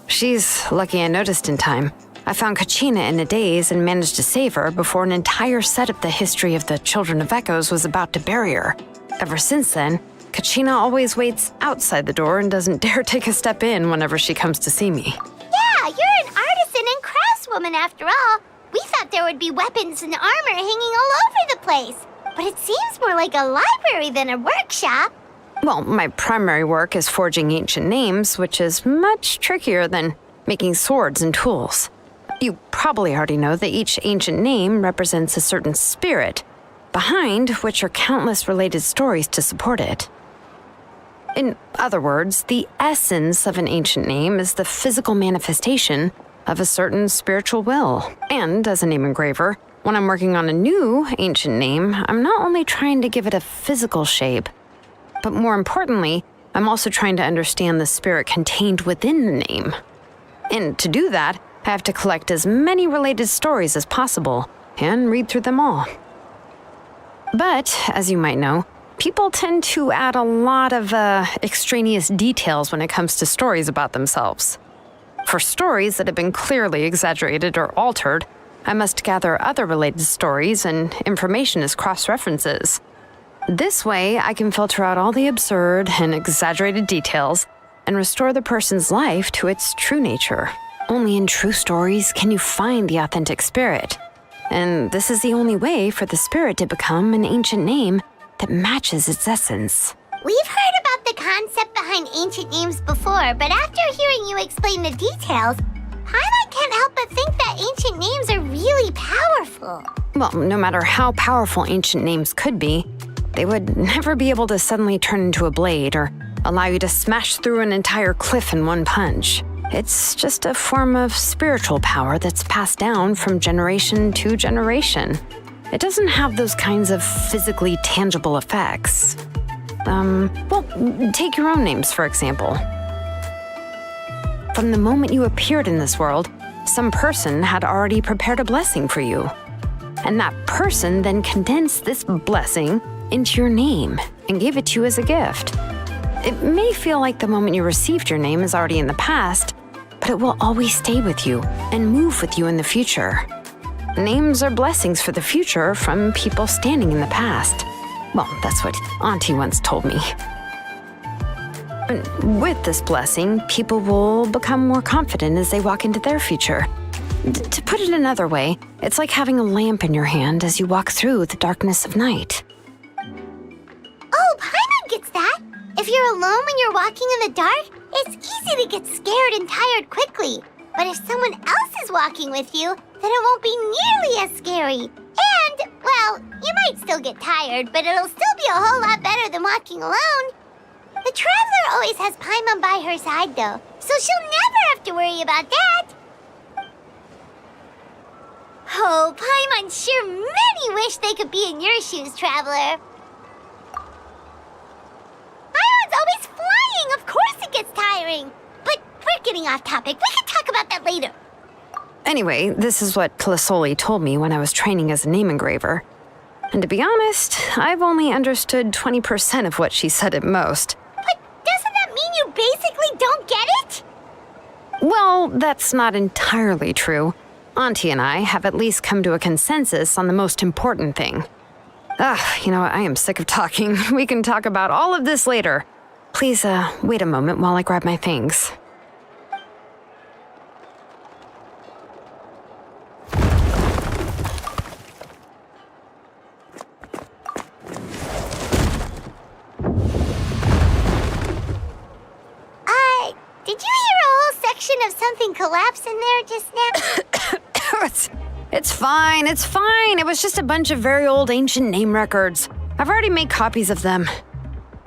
Speaker 5: She's lucky I noticed in time. I found Kachina in a daze and managed to save her before an entire set of the history of the Children of Echoes was about to bury her. Ever since then, Kachina always waits outside the door and doesn't dare take a step in whenever she comes to see me.
Speaker 3: Yeah, you're an artisan and craftswoman after all. We thought there would be weapons and armor hanging all over the place. But it seems more like a library than a workshop.
Speaker 5: Well, my primary work is forging ancient names, which is much trickier than making swords and tools. You probably already know that each ancient name represents a certain spirit, behind which are countless related stories to support it. In other words, the essence of an ancient name is the physical manifestation of a certain spiritual will. And as a name engraver, when I'm working on a new ancient name, I'm not only trying to give it a physical shape, but more importantly, I'm also trying to understand the spirit contained within the name. And to do that, I have to collect as many related stories as possible and read through them all. But, as you might know, people tend to add a lot of extraneous details when it comes to stories about themselves. For stories that have been clearly exaggerated or altered, I must gather other related stories and information as cross-references. This way, I can filter out all the absurd and exaggerated details and restore the person's life to its true nature. Only in true stories can you find the authentic spirit. And this is the only way for the spirit to become an ancient name that matches its essence.
Speaker 3: We've heard about the concept behind ancient names before, but after hearing you explain the details, Paimon can't help but think that ancient names are really powerful.
Speaker 5: Well, no matter how powerful ancient names could be, they would never be able to suddenly turn into a blade or allow you to smash through an entire cliff in one punch. It's just a form of spiritual power that's passed down from generation to generation. It doesn't have those kinds of physically tangible effects. Well, take your own names, for example. From the moment you appeared in this world, some person had already prepared a blessing for you. And that person then condensed this blessing into your name and gave it to you as a gift. It may feel like the moment you received your name is already in the past, but it will always stay with you and move with you in the future. Names are blessings for the future from people standing in the past. Well, that's what Auntie once told me. With this blessing, people will become more confident as they walk into their future. To put it another way, it's like having a lamp in your hand as you walk through the darkness of night.
Speaker 3: Oh, Paimon gets that. If you're alone when you're walking in the dark, it's easy to get scared and tired quickly. But if someone else is walking with you, then it won't be nearly as scary. And, well, you might still get tired, but it'll still be a whole lot better than walking alone. The traveler always has Paimon by her side, though, so she'll never have to worry about that. Oh, Paimon sure many wish they could be in your shoes, traveler. Paimon's always flying. Of course it gets tiring. But we're getting off topic. We can talk about that later.
Speaker 5: Anyway, this is what Plisoli told me when I was training as a name engraver. And to be honest, I've only understood 20% of what she said at most.
Speaker 3: But doesn't that mean you basically don't get it?
Speaker 5: Well, that's not entirely true. Auntie and I have at least come to a consensus on the most important thing. I am sick of talking. We can talk about all of this later. Please, wait a moment while I grab my things.
Speaker 3: Did you hear a whole section of something collapse in there just now?
Speaker 5: It's fine, it's fine. It was just a bunch of very old ancient name records. I've already made copies of them.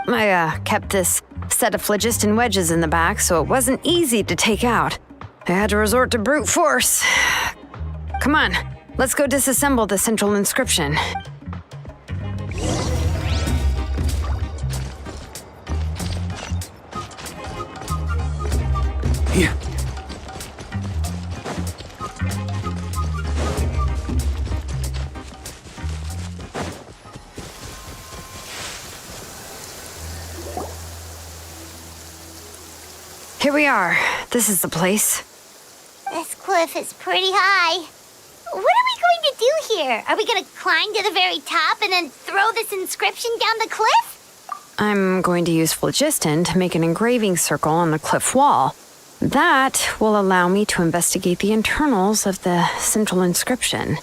Speaker 5: I kept this set of phlogiston wedges in the back, so it wasn't easy to take out. I had to resort to brute force. Come on, let's go disassemble the central inscription.
Speaker 6: Here.
Speaker 5: Here we are. This is the place.
Speaker 3: This cliff is pretty high. What are we going to do here? Are we going to climb to the very top and then throw this inscription down the cliff?
Speaker 5: I'm going to use phlogiston to make an engraving circle on the cliff wall. That will allow me to investigate the internals of the central inscription.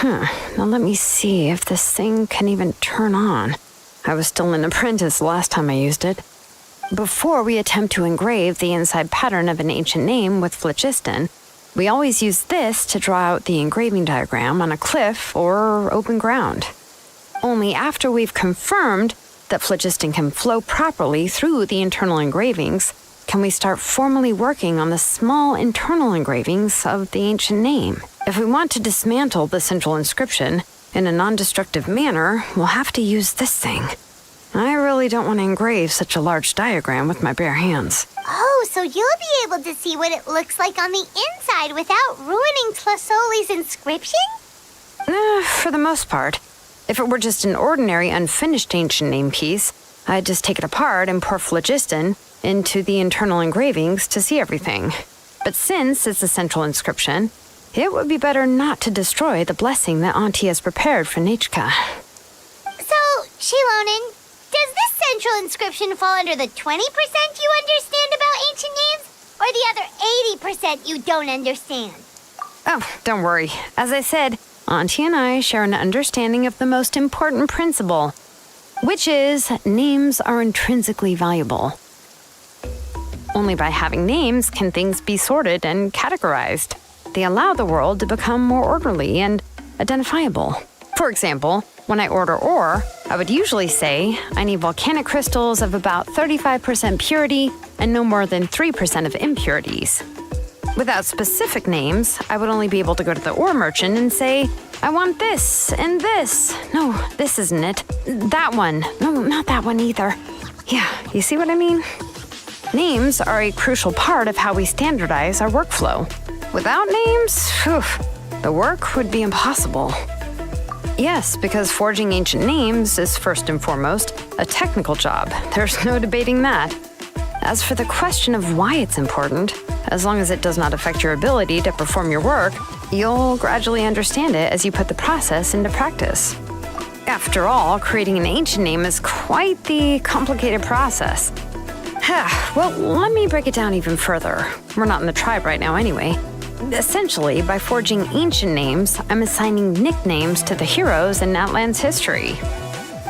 Speaker 5: Now let me see if this thing can even turn on. I was still an apprentice last time I used it. Before we attempt to engrave the inside pattern of an ancient name with phlogiston, we always use this to draw out the engraving diagram on a cliff or open ground. Only after we've confirmed that phlogiston can flow properly through the internal engravings can we start formally working on the small internal engravings of the ancient name. If we want to dismantle the central inscription in a non-destructive manner, we'll have to use this thing. I really don't want to engrave such a large diagram with my bare hands.
Speaker 3: Oh, so you'll be able to see what it looks like on the inside without ruining Tlasoli's inscription?
Speaker 5: For the most part. If it were just an ordinary unfinished ancient name piece, I'd just take it apart and pour phlogiston into the internal engravings to see everything. But since it's a central inscription, it would be better not to destroy the blessing that Auntie has prepared for Nechka.
Speaker 3: So, Shilonen, does this central inscription fall under the 20% you understand about ancient names, or the other 80% you don't understand?
Speaker 5: Oh, don't worry. As I said, Auntie and I share an understanding of the most important principle, which is names are intrinsically valuable. Only by having names can things be sorted and categorized. They allow the world to become more orderly and identifiable. For example, when I order ore, I would usually say I need volcanic crystals of about 35% purity and no more than 3% of impurities. Without specific names, I would only be able to go to the ore merchant and say, I want this and this. No, this isn't it. That one. No, not that one either. Yeah, you see what I mean? Names are a crucial part of how we standardize our workflow. Without names, the work would be impossible. Yes, because forging ancient names is first and foremost a technical job. There's no debating that. As for the question of why it's important, as long as it does not affect your ability to perform your work, you'll gradually understand it as you put the process into practice. After all, creating an ancient name is quite the complicated process. Well, let me break it down even further. We're not in the tribe right now anyway. Essentially, by forging ancient names, I'm assigning nicknames to the heroes in Natlan's history.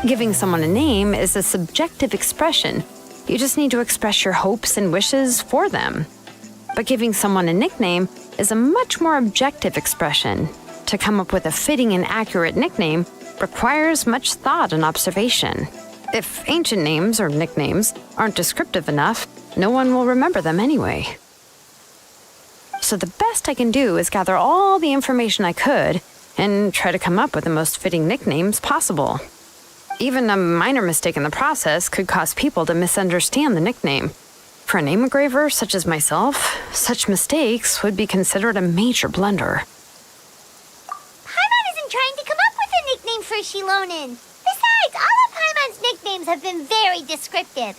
Speaker 5: Giving someone a name is a subjective expression. You just need to express your hopes and wishes for them. But giving someone a nickname is a much more objective expression. To come up with a fitting and accurate nickname requires much thought and observation. If ancient names or nicknames aren't descriptive enough, no one will remember them anyway. So the best I can do is gather all the information I could and try to come up with the most fitting nicknames possible. Even a minor mistake in the process could cause people to misunderstand the nickname. For a name engraver such as myself, such mistakes would be considered a major blunder.
Speaker 3: Paimon isn't trying to come up with a nickname for Shilonen. Besides, all of Paimon's nicknames have been very descriptive.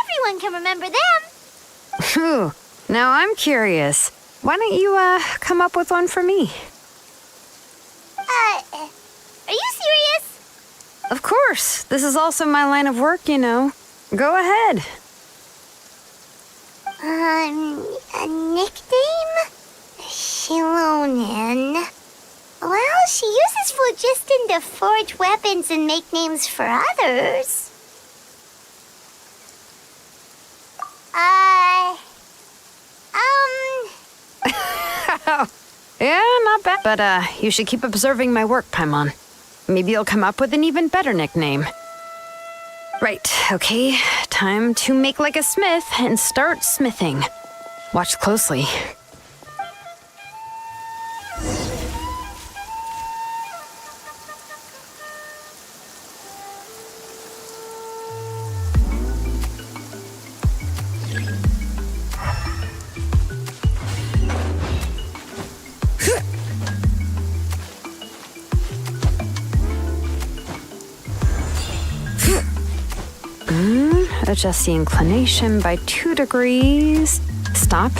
Speaker 3: Everyone can remember them.
Speaker 5: Phew, Now I'm curious. Why don't you, come up with one for me?
Speaker 3: Are you serious?
Speaker 5: Of course. This is also my line of work, you know. Go ahead.
Speaker 3: A nickname? Shilonin. Well, she uses phlogiston to forge weapons and make names for others.
Speaker 5: Yeah, not bad. But, you should keep observing my work, Paimon. Maybe you'll come up with an even better nickname. Right, okay. Time to make like a smith and start smithing. Watch closely. Adjust the inclination by 2 degrees. Stop.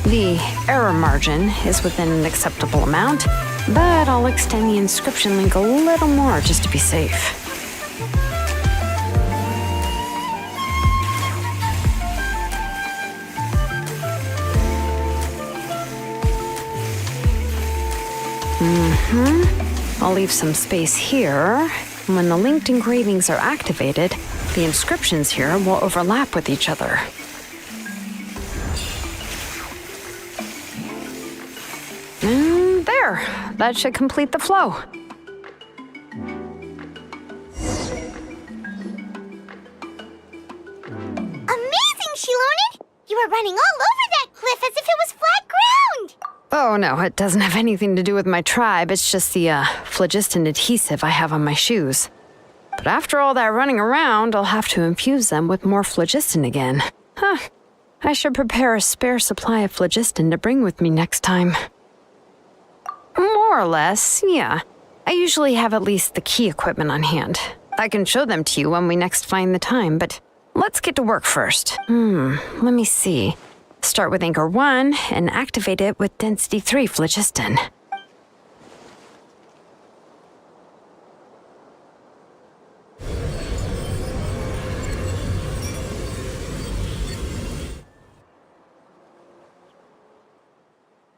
Speaker 5: The error margin is within an acceptable amount, but I'll extend the inscription link a little more just to be safe. I'll leave some space here. When the linked engravings are activated, the inscriptions here will overlap with each other. There, that should complete the flow.
Speaker 3: Amazing, Shilonin! You were running all over that cliff as if it was flat ground!
Speaker 5: Oh no, it doesn't have anything to do with my tribe. It's just the phlogiston adhesive I have on my shoes. But after all that running around, I'll have to infuse them with more phlogiston again. Huh. I should prepare a spare supply of phlogiston to bring with me next time. More or less, yeah. I usually have at least the key equipment on hand. I can show them to you when we next find the time, but let's get to work first. Let me see. Start with anchor 1 and activate it with density 3 phlogiston.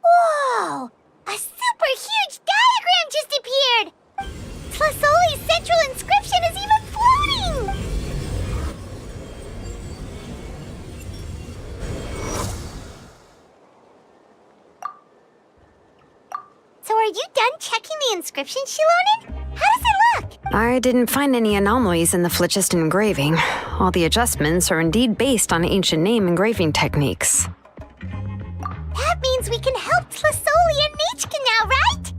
Speaker 3: Whoa! A super huge diagram just appeared! Tlasoli's central inscription is even floating! So are you done checking the inscription, Shilonin? How does it look?
Speaker 5: I didn't find any anomalies in the phlogiston engraving. All the adjustments are indeed based on ancient name engraving techniques.
Speaker 3: That means we can help Tlasoli and Nechka now, right?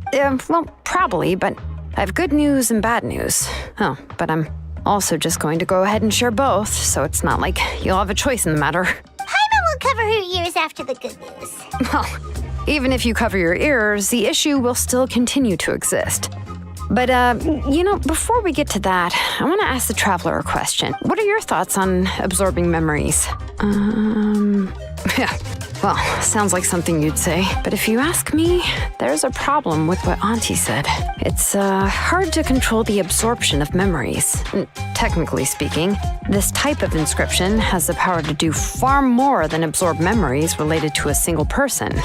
Speaker 5: Well, probably, but I have good news and bad news. Oh, but I'm also just going to go ahead and share both, so it's not like you'll have a choice in the matter.
Speaker 3: Paimon will cover her ears after the good news.
Speaker 5: Well, even if you cover your ears, the issue will still continue to exist. But, before we get to that, I want to ask the traveler a question. What are your thoughts on absorbing memories? Yeah. Well, sounds like something you'd say. But if you ask me, there's a problem with what Auntie said. It's hard to control the absorption of memories. Technically speaking, this type of inscription has the power to do far more than absorb memories related to a single person.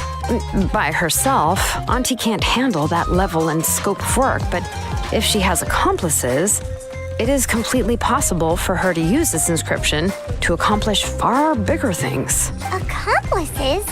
Speaker 5: By herself, Auntie can't handle that level and scope of work, but if she has accomplices, it is completely possible for her to use this inscription to accomplish far bigger things.
Speaker 3: Accomplices?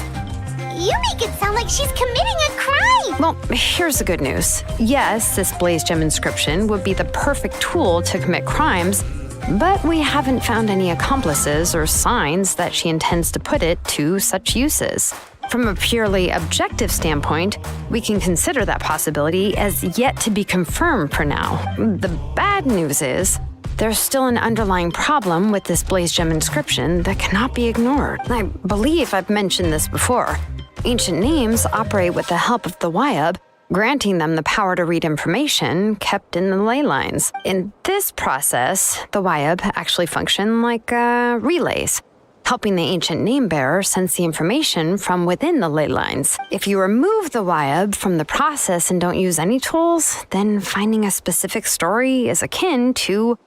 Speaker 3: You make it sound like she's committing a crime!
Speaker 5: Well, here's the good news. Yes, this blaze gem inscription would be the perfect tool to commit crimes, but we haven't found any accomplices or signs that she intends to put it to such uses. From a purely objective standpoint, we can consider that possibility as yet to be confirmed for now. The bad news is, there's still an underlying problem with this blaze gem inscription that cannot be ignored. I believe I've mentioned this before. Ancient names operate with the help of the Wyab, granting them the power to read information kept in the ley lines. In this process, the Wyab actually function like relays, helping the ancient name bearer sense the information from within the ley lines. If you remove the Wyab from the process and don't use any tools, then finding a specific story is akin to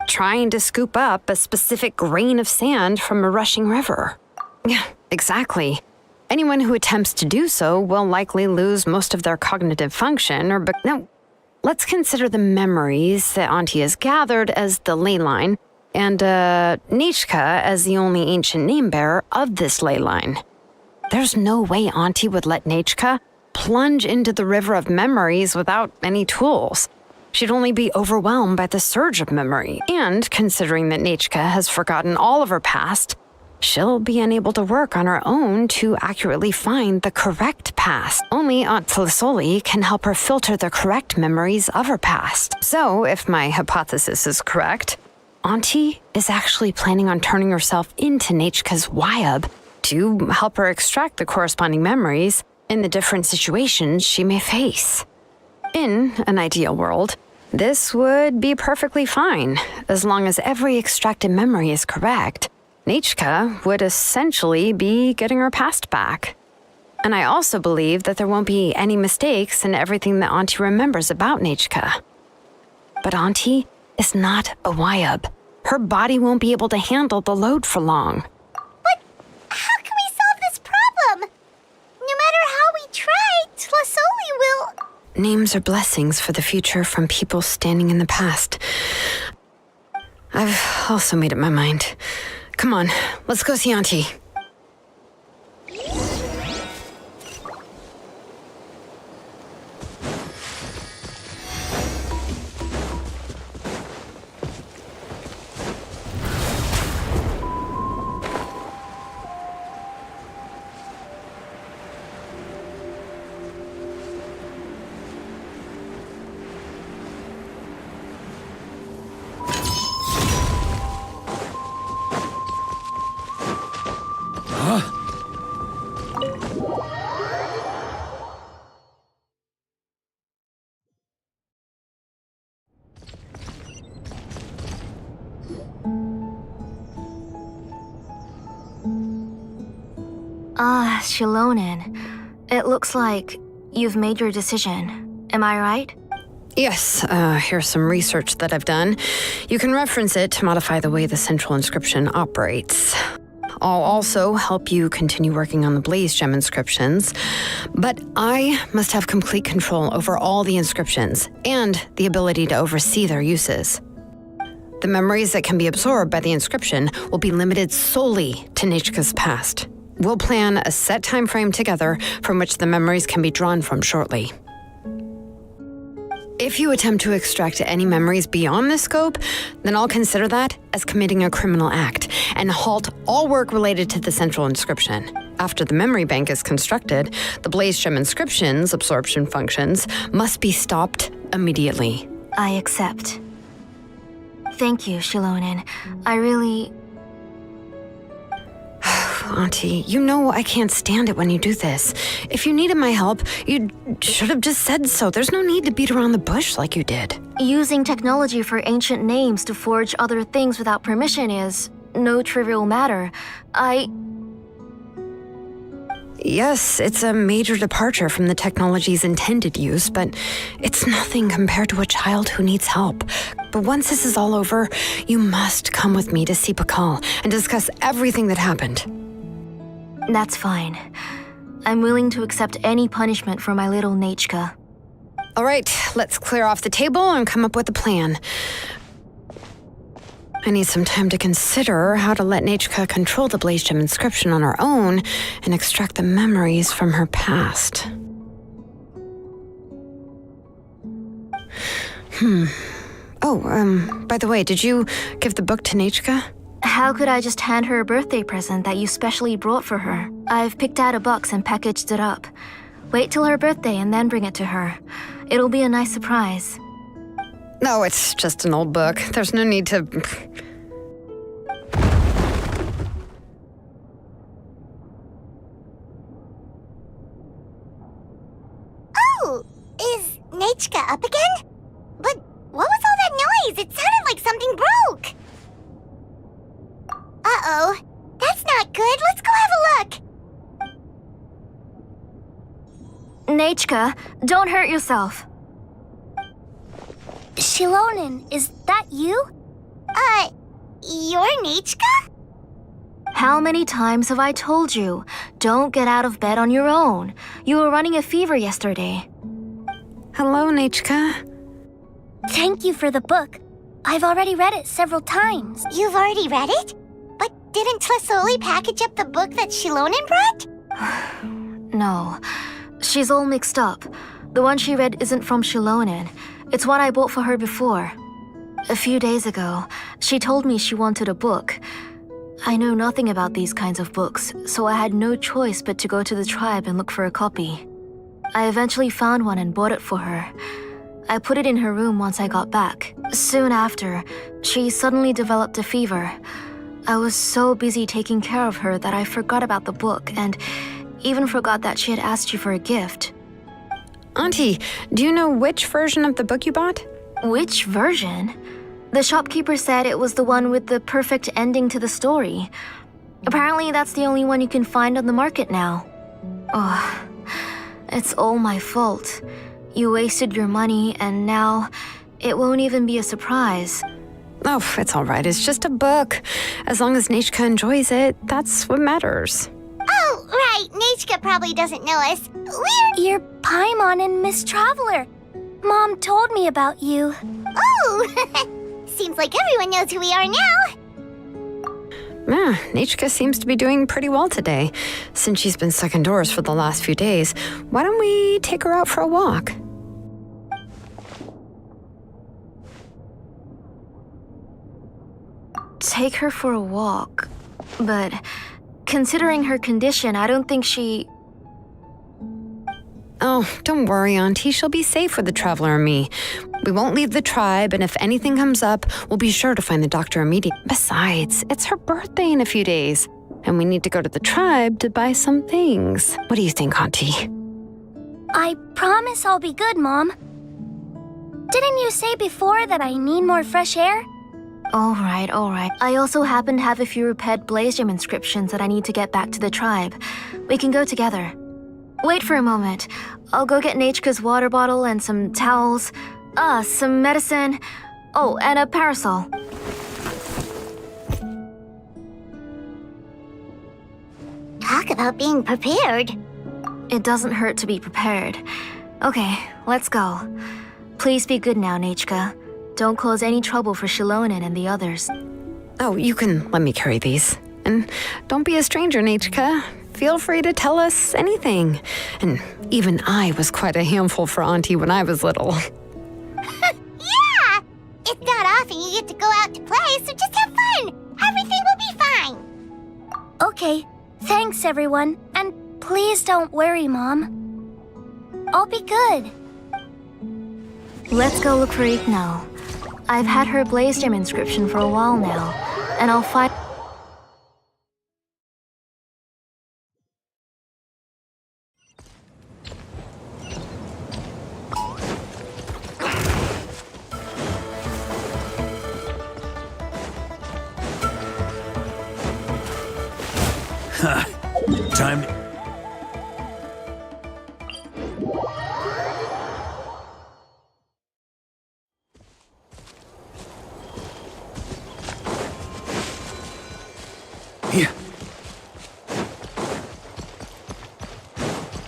Speaker 5: trying to scoop up a specific grain of sand from a rushing river. Yeah, exactly. Anyone who attempts to do so will likely lose most of their cognitive function Now, let's consider the memories that Auntie has gathered as the ley line, and Nechka as the only ancient name bearer of this ley line. There's no way Auntie would let Nechka plunge into the river of memories without any tools. She'd only be overwhelmed by the surge of memory. And considering that Nechka has forgotten all of her past, she'll be unable to work on her own to accurately find the correct past. Only Aunt Tlisoli can help her filter the correct memories of her past. So, if my hypothesis is correct, Auntie is actually planning on turning herself into Nechka's Wyab to help her extract the corresponding memories in the different situations she may face. In an ideal world, this would be perfectly fine, as long as every extracted memory is correct. Nechka would essentially be getting her past back. And I also believe that there won't be any mistakes in everything that Auntie remembers about Nechka. But Auntie is not a Wyab. Her body won't be able to handle the load for long.
Speaker 3: But how can we solve this problem? No matter how we try, Tlisoli will...
Speaker 5: Names are blessings for the future from people standing in the past. I've also made up my mind. Come on, let's go see Auntie.
Speaker 7: Shilonen, it looks like you've made your decision. Am I right?
Speaker 5: Yes, here's some research that I've done. You can reference it to modify the way the central inscription operates. I'll also help you continue working on the blaze gem inscriptions, but I must have complete control over all the inscriptions and the ability to oversee their uses. The memories that can be absorbed by the inscription will be limited solely to Nechka's past. We'll plan a set time frame together from which the memories can be drawn from shortly. If you attempt to extract any memories beyond this scope, then I'll consider that as committing a criminal act and halt all work related to the central inscription. After the memory bank is constructed, the blaze gem inscription's absorption functions must be stopped immediately.
Speaker 7: I accept. Thank you, Shilonen. I really...
Speaker 5: Auntie, you know I can't stand it when you do this. If you needed my help, you should have just said so. There's no need to beat around the bush like you did.
Speaker 7: Using technology for ancient names to forge other things without permission is no trivial matter.
Speaker 5: Yes, it's a major departure from the technology's intended use, but it's nothing compared to a child who needs help. But once this is all over, you must come with me to see Pakal and discuss everything that happened.
Speaker 7: That's fine. I'm willing to accept any punishment for my little Nechka.
Speaker 5: All right, let's clear off the table and come up with a plan. I need some time to consider how to let Nechka control the blaze gem inscription on her own and extract the memories from her past.
Speaker 3: Oh,
Speaker 5: by the way, did you give the book to Nechka?
Speaker 7: How could I just hand her a birthday present that you specially brought for her? I've picked out a box and packaged it up. Wait till her birthday and then bring it to her. It'll be a nice surprise.
Speaker 5: No, it's just an old book. There's no need to...
Speaker 3: Oh, is Natchka up again? But what was all that noise? It sounded like something broke. Uh-oh, that's not good. Let's go have a look.
Speaker 7: Natchka, don't hurt yourself.
Speaker 3: Shilonen, is that you? You're Natchka?
Speaker 7: How many times have I told you? Don't get out of bed on your own. You were running a fever yesterday.
Speaker 5: Hello, Natchka.
Speaker 3: Thank you for the book. I've already read it several times. You've already read it? But didn't Tlasoli package up the book that Shilonen brought?
Speaker 7: No, she's all mixed up. The one she read isn't from Shilonen. It's one I bought for her before. A few days ago, she told me she wanted a book. I know nothing about these kinds of books, so I had no choice but to go to the tribe and look for a copy. I eventually found one and bought it for her. I put it in her room once I got back. Soon after, she suddenly developed a fever. I was so busy taking care of her that I forgot about the book and even forgot that she had asked you for a gift.
Speaker 5: Auntie, do you know which version of the book you bought?
Speaker 7: Which version? The shopkeeper said it was the one with the perfect ending to the story. Apparently that's the only one you can find on the market now. Oh, it's all my fault. You wasted your money and now it won't even be a surprise.
Speaker 5: Oh, it's all right. It's just a book. As long as Natchka enjoys it, that's what matters.
Speaker 3: Oh, right. Natchka probably doesn't know us. You're Paimon and Miss Traveler. Mom told me about you. Oh! Seems like everyone knows who we are now.
Speaker 5: Yeah, Natchka seems to be doing pretty well today. Since she's been stuck indoors for the last few days, why don't we take her out for a walk?
Speaker 7: Take her for a walk. But considering her condition, I don't think she...
Speaker 5: Oh, don't worry, Auntie. She'll be safe with the Traveler and me. We won't leave the tribe, and if anything comes up, we'll be sure to find the doctor immediately. Besides, it's her birthday in a few days, and we need to go to the tribe to buy some things. What do you think, Auntie?
Speaker 3: I promise I'll be good, Mom. Didn't you say before that I need more fresh air?
Speaker 7: All right. I also happen to have a few repaired blaze gem inscriptions that I need to get back to the tribe. We can go together. Wait for a moment. I'll go get Natchka's water bottle and some towels. Some medicine. Oh, and a parasol.
Speaker 3: Talk about being prepared.
Speaker 7: It doesn't hurt to be prepared. Okay, let's go. Please be good now, Natchka. Don't cause any trouble for Shilonen and the others.
Speaker 5: Oh, you can let me carry these. And don't be a stranger, Natchka. Feel free to tell us anything. And even I was quite a handful for Auntie when I was little.
Speaker 3: Yeah! It's not often you get to go out to play, so just have fun. Everything will be fine. Okay, thanks everyone. And please don't worry, Mom. I'll be good.
Speaker 7: Let's go look for Ignal. I've had her blaze gem inscription for a while now, and I'll find...
Speaker 1: Time to... Yeah.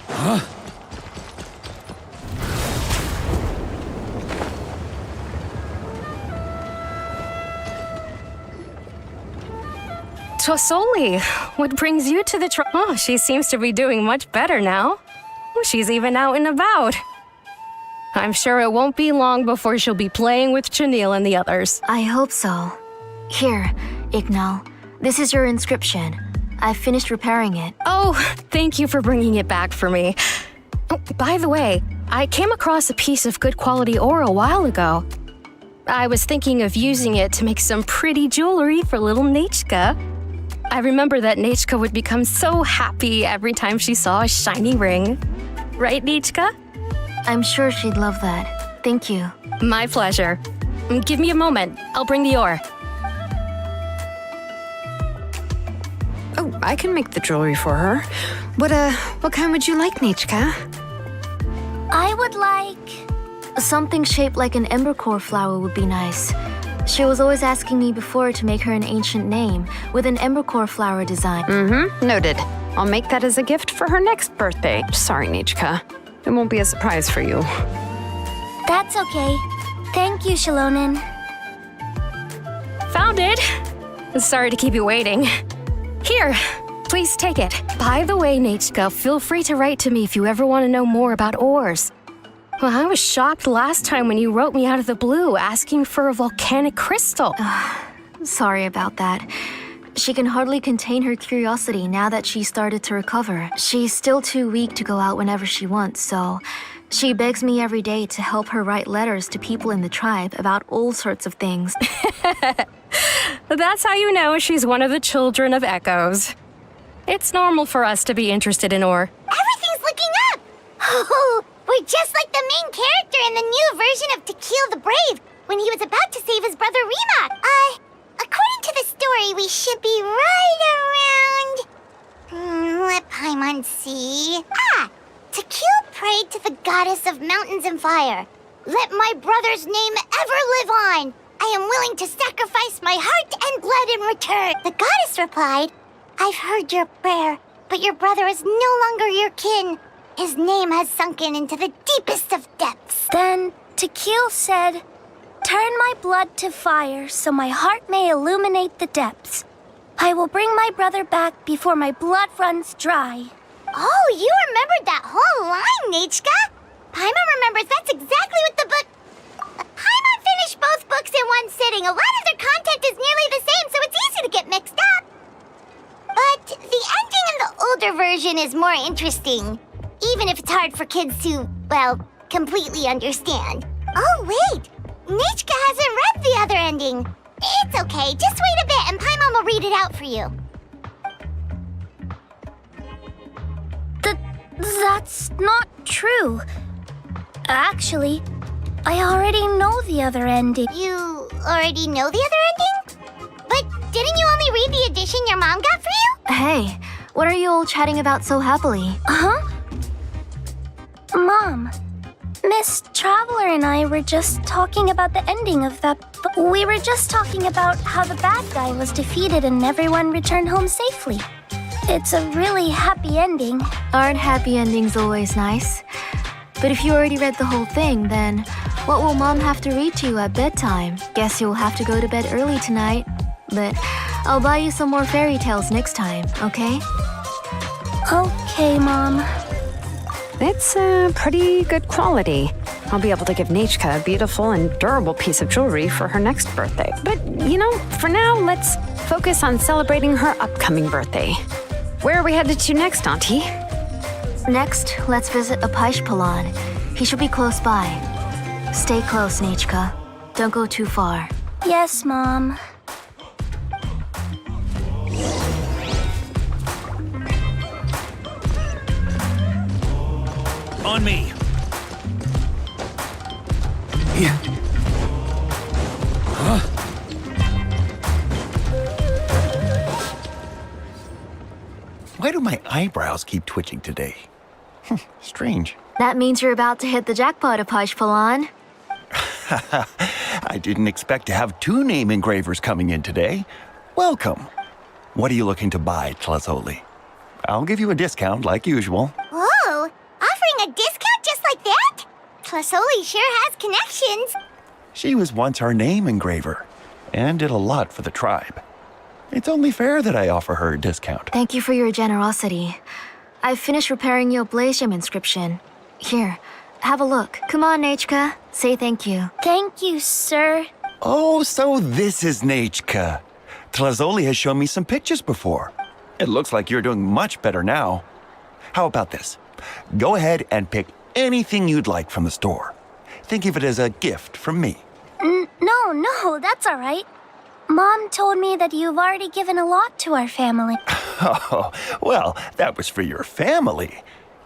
Speaker 1: Huh?
Speaker 8: Tosoli, what brings you to the Oh, she seems to be doing much better now. She's even out and about. I'm sure it won't be long before she'll be playing with Chanil and the others.
Speaker 7: I hope so. Here, Ignal. This is your inscription. I've finished repairing it.
Speaker 8: Oh, thank you for bringing it back for me. Oh, by the way, I came across a piece of good quality ore a while ago. I was thinking of using it to make some pretty jewelry for little Natchka. I remember that Natchka would become so happy every time she saw a shiny ring. Right, Natchka?
Speaker 7: I'm sure she'd love that. Thank you.
Speaker 8: My pleasure. Give me a moment. I'll bring the ore.
Speaker 5: Oh, I can make the jewelry for her. What kind would you like, Natchka?
Speaker 7: I would like... something shaped like an embercore flower would be nice. She was always asking me before to make her an ancient name with an embercore flower design.
Speaker 5: Noted. I'll make that as a gift for her next birthday. Sorry, Natchka. It won't be a surprise for you.
Speaker 3: That's okay. Thank you, Shalonen.
Speaker 8: Found it! Sorry to keep you waiting. Here, please take it. By the way, Natchka, feel free to write to me if you ever want to know more about ores. Well, I was shocked last time when you wrote me out of the blue asking for a volcanic crystal.
Speaker 7: Sorry about that. She can hardly contain her curiosity now that she started to recover. She's still too weak to go out whenever she wants, so she begs me every day to help her write letters to people in the tribe about all sorts of things.
Speaker 8: That's how you know she's one of the children of echoes. It's normal for us to be interested in ore.
Speaker 3: Everything's looking up! Oh, we're just like the main character in the new version of To Kill the Brave when he was about to save his brother Remak. According to the story, we should be right around... let Paimon see... To Kill prayed to the goddess of mountains and fire. Let my brother's name ever live on. I am willing to sacrifice my heart and blood in return. The goddess replied, I've heard your prayer, but your brother is no longer your kin. His name has sunken into the deepest of depths. Then Tequil said, turn my blood to fire so my heart may illuminate the depths. I will bring my brother back before my blood runs dry. Oh, you remembered that whole line, Natchka. Paimon remembers that's exactly what the book... Paimon finished both books in one sitting. A lot of their content is nearly the same, so it's easy to get mixed up. But the ending in the older version is more interesting. Even if it's hard for kids to, well, completely understand. Oh, wait! Natchka hasn't read the other ending. It's okay, just wait a bit and Paimon will read it out for you. That's not true. Actually, I already know the other ending. You already know the other ending? But didn't you only read the edition your mom got for you?
Speaker 7: Hey, what are you all chatting about so happily?
Speaker 3: Uh-huh. Mom, Miss Traveler and I were just talking about the ending of that book. We were just talking about how the bad guy was defeated and everyone returned home safely. It's a really happy ending.
Speaker 7: Aren't happy endings always nice? But if you already read the whole thing, then what will Mom have to read to you at bedtime? Guess you'll have to go to bed early tonight. But I'll buy you some more fairy tales next time, okay?
Speaker 3: Okay, Mom.
Speaker 5: It's pretty good quality. I'll be able to give Natchka a beautiful and durable piece of jewelry for her next birthday. But, for now, let's focus on celebrating her upcoming birthday. Where are we headed to next, Auntie?
Speaker 7: Next, let's visit Apishpalan. He should be close by. Stay close, Natchka. Don't go too far.
Speaker 3: Yes, Mom.
Speaker 1: On me.
Speaker 6: Yeah.
Speaker 9: Why do my eyebrows keep twitching today? Strange.
Speaker 7: That means you're about to hit the jackpot, Apishpalan.
Speaker 9: I didn't expect to have 2 name engravers coming in today. Welcome. What are you looking to buy, Tlazoli? I'll give you a discount like usual.
Speaker 3: Whoa! Offering a discount just like that? Tlazoli sure has connections.
Speaker 9: She was once our name engraver and did a lot for the tribe. It's only fair that I offer her a discount.
Speaker 7: Thank you for your generosity. I've finished repairing your Blasium inscription. Here, have a look. Come on, Natchka. Say thank you.
Speaker 3: Thank you, sir.
Speaker 9: Oh, so this is Natchka. Tlazoli has shown me some pictures before. It looks like you're doing much better now. How about this? Go ahead and pick anything you'd like from the store. Think of it as a gift from me.
Speaker 3: No, that's all right. Mom told me that you've already given a lot to our family.
Speaker 9: Oh, well, that was for your family.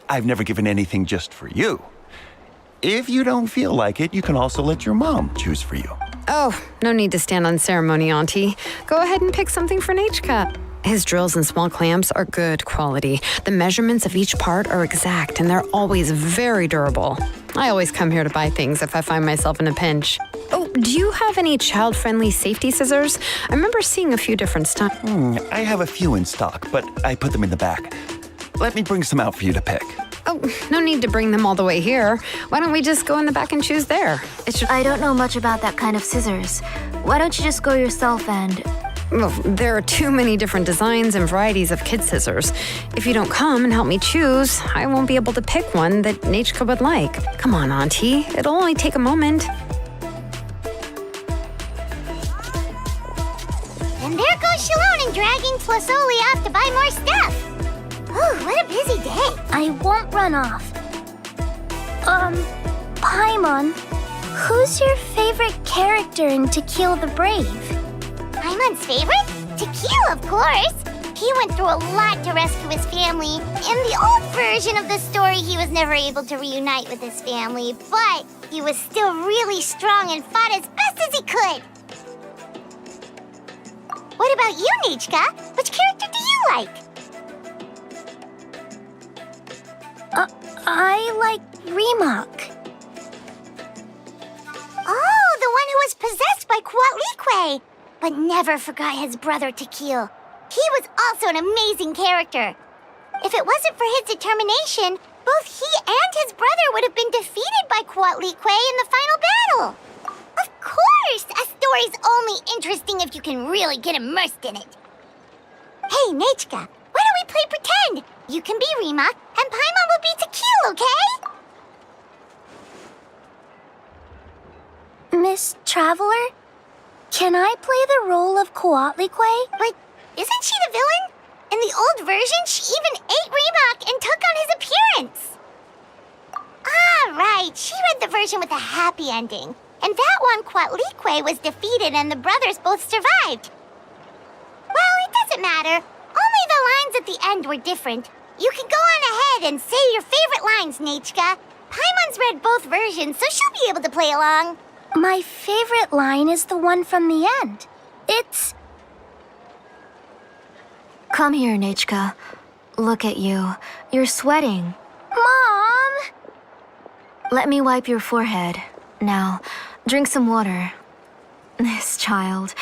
Speaker 9: I've never given anything just for you. If you don't feel like it, you can also let your mom choose for you.
Speaker 5: Oh, no need to stand on ceremony, Auntie. Go ahead and pick something for Nachka. His drills and small clamps are good quality. The measurements of each part are exact, and they're always very durable. I always come here to buy things if I find myself in a pinch. Oh, do you have any child-friendly safety scissors? I remember seeing a few different styles.
Speaker 9: I have a few in stock, but I put them in the back. Let me bring some out for you to pick.
Speaker 5: Oh, no need to bring them all the way here. Why don't we just go in the back and choose there?
Speaker 7: I don't know much about that kind of scissors. Why don't you just go yourself and...
Speaker 5: Well, there are too many different designs and varieties of kid scissors. If you don't come and help me choose, I won't be able to pick one that Nachka would like. Come on, Auntie. It'll only take a moment.
Speaker 3: And there goes Shalon dragging Tlazoli off to buy more stuff. Ooh, what a busy day. I won't run off. Paimon, who's your favorite character in To Kill the Brave? Paimon's favorite? To Kill, of course. He went through a lot to rescue his family. In the old version of the story, he was never able to reunite with his family, but he was still really strong and fought as best as he could. What about you, Nachka? Which character do you like? I like Remak. Oh, the one who was possessed by Kuatlique, but never forgot his brother Tequil. He was also an amazing character. If it wasn't for his determination, both he and his brother would have been defeated by Kuatlique in the final battle. Of course, a story's only interesting if you can really get immersed in it. Hey, Nachka, why don't we play pretend? You can be Remak, and Paimon will be Tequil, okay? Miss Traveler, can I play the role of Kuatlique? But isn't she the villain? In the old version, she even ate Remak and took on his appearance. Ah, right. She read the version with a happy ending. And that one, Kuatlique was defeated and the brothers both survived. Well, it doesn't matter. Only the lines at the end were different. You can go on ahead and say your favorite lines, Nachka. Paimon's read both versions, so she'll be able to play along. My favorite line is the one from the end. It's...
Speaker 7: Come here, Nachka. Look at you. You're sweating.
Speaker 3: Mom!
Speaker 7: Let me wipe your forehead. Now, drink some water. This child.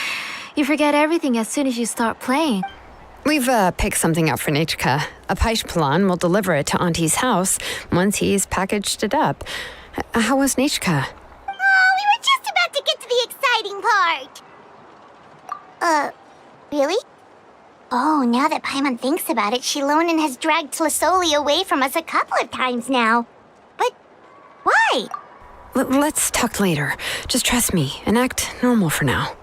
Speaker 7: You forget everything as soon as you start playing.
Speaker 5: We've picked something out for Nachka. A Paishpalan will deliver it to Auntie's house once he's packaged it up. How was Nachka?
Speaker 3: Oh, we were just about to get to the exciting part. Really? Oh, now that Paimon thinks about it, Shilonen has dragged Tlazoli away from us a couple of times now. But why?
Speaker 5: Let's talk later. Just trust me and act normal for now.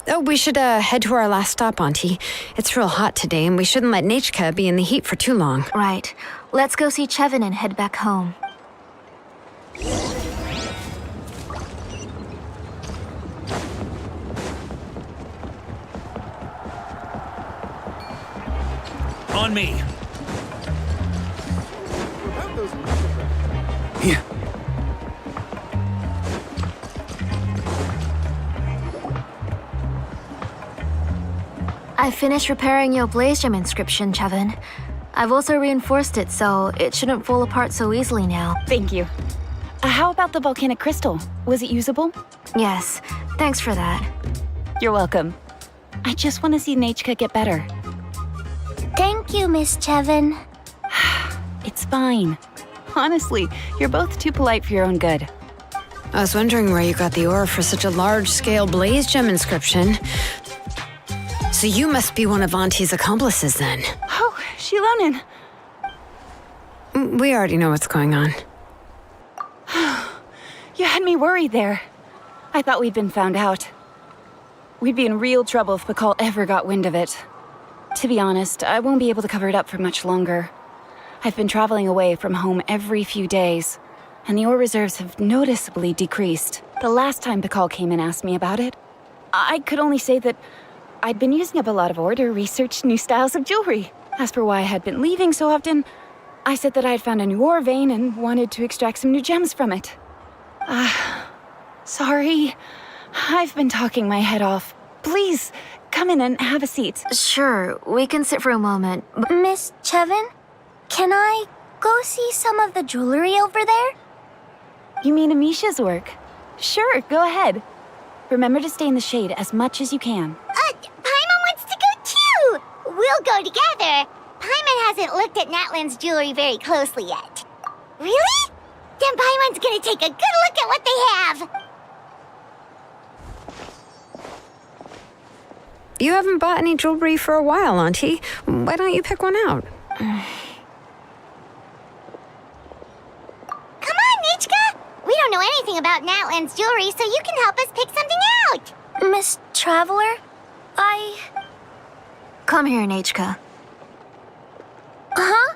Speaker 5: Oh, we should head to our last stop, Auntie. It's real hot today, and we shouldn't let Nachka be in the heat for too long.
Speaker 7: Right. Let's go see Chevin and head back home.
Speaker 1: On me.
Speaker 6: Yeah.
Speaker 7: I finished repairing your blaze gem inscription, Chevin. I've also reinforced it so it shouldn't fall apart so easily now.
Speaker 10: Thank you. How about the volcanic crystal? Was it usable?
Speaker 7: Yes, thanks for that.
Speaker 10: You're welcome. I just want to see Nachka get better.
Speaker 3: Thank you, Miss Chevin.
Speaker 10: It's fine. Honestly, you're both too polite for your own good.
Speaker 5: I was wondering where you got the ore for such a large-scale blaze gem inscription. So you must be one of Auntie's accomplices, then.
Speaker 10: Oh, Shilonen.
Speaker 5: We already know what's going on.
Speaker 10: You had me worried there. I thought we'd been found out. We'd be in real trouble if Pakal ever got wind of it. To be honest, I won't be able to cover it up for much longer. I've been traveling away from home every few days, and the ore reserves have noticeably decreased. The last time Pakal came and asked me about it, I could only say that I'd been using up a lot of ore to research new styles of jewelry. As for why I had been leaving so often, I said that I had found a new ore vein and wanted to extract some new gems from it. Sorry. I've been talking my head off. Please, come in and have a seat.
Speaker 7: Sure, we can sit for a moment.
Speaker 3: Miss Chevin, can I go see some of the jewelry over there?
Speaker 10: You mean Amisha's work? Sure, go ahead. Remember to stay in the shade as much as you can.
Speaker 3: Paimon wants to go too! We'll go together. Paimon hasn't looked at Natlan's jewelry very closely yet. Really? Then Paimon's gonna take a good look at what they have.
Speaker 5: You haven't bought any jewelry for a while, Auntie. Why don't you pick one out?
Speaker 3: Come on, Nichka! We don't know anything about Natlan's jewelry, so you can help us pick something out.
Speaker 7: Miss Traveler, Come here, Nachka.
Speaker 3: Huh?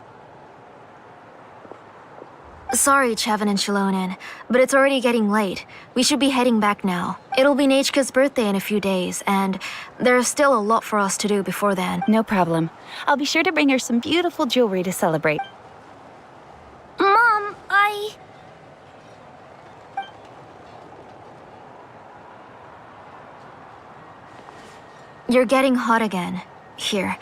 Speaker 7: Sorry, Chevin and Shilonen, but it's already getting late. We should be heading back now. It'll be Nachka's birthday in a few days, and there's still a lot for us to do before then.
Speaker 10: No problem. I'll be sure to bring her some beautiful jewelry to celebrate.
Speaker 3: Mom,
Speaker 7: You're getting hot again. Here,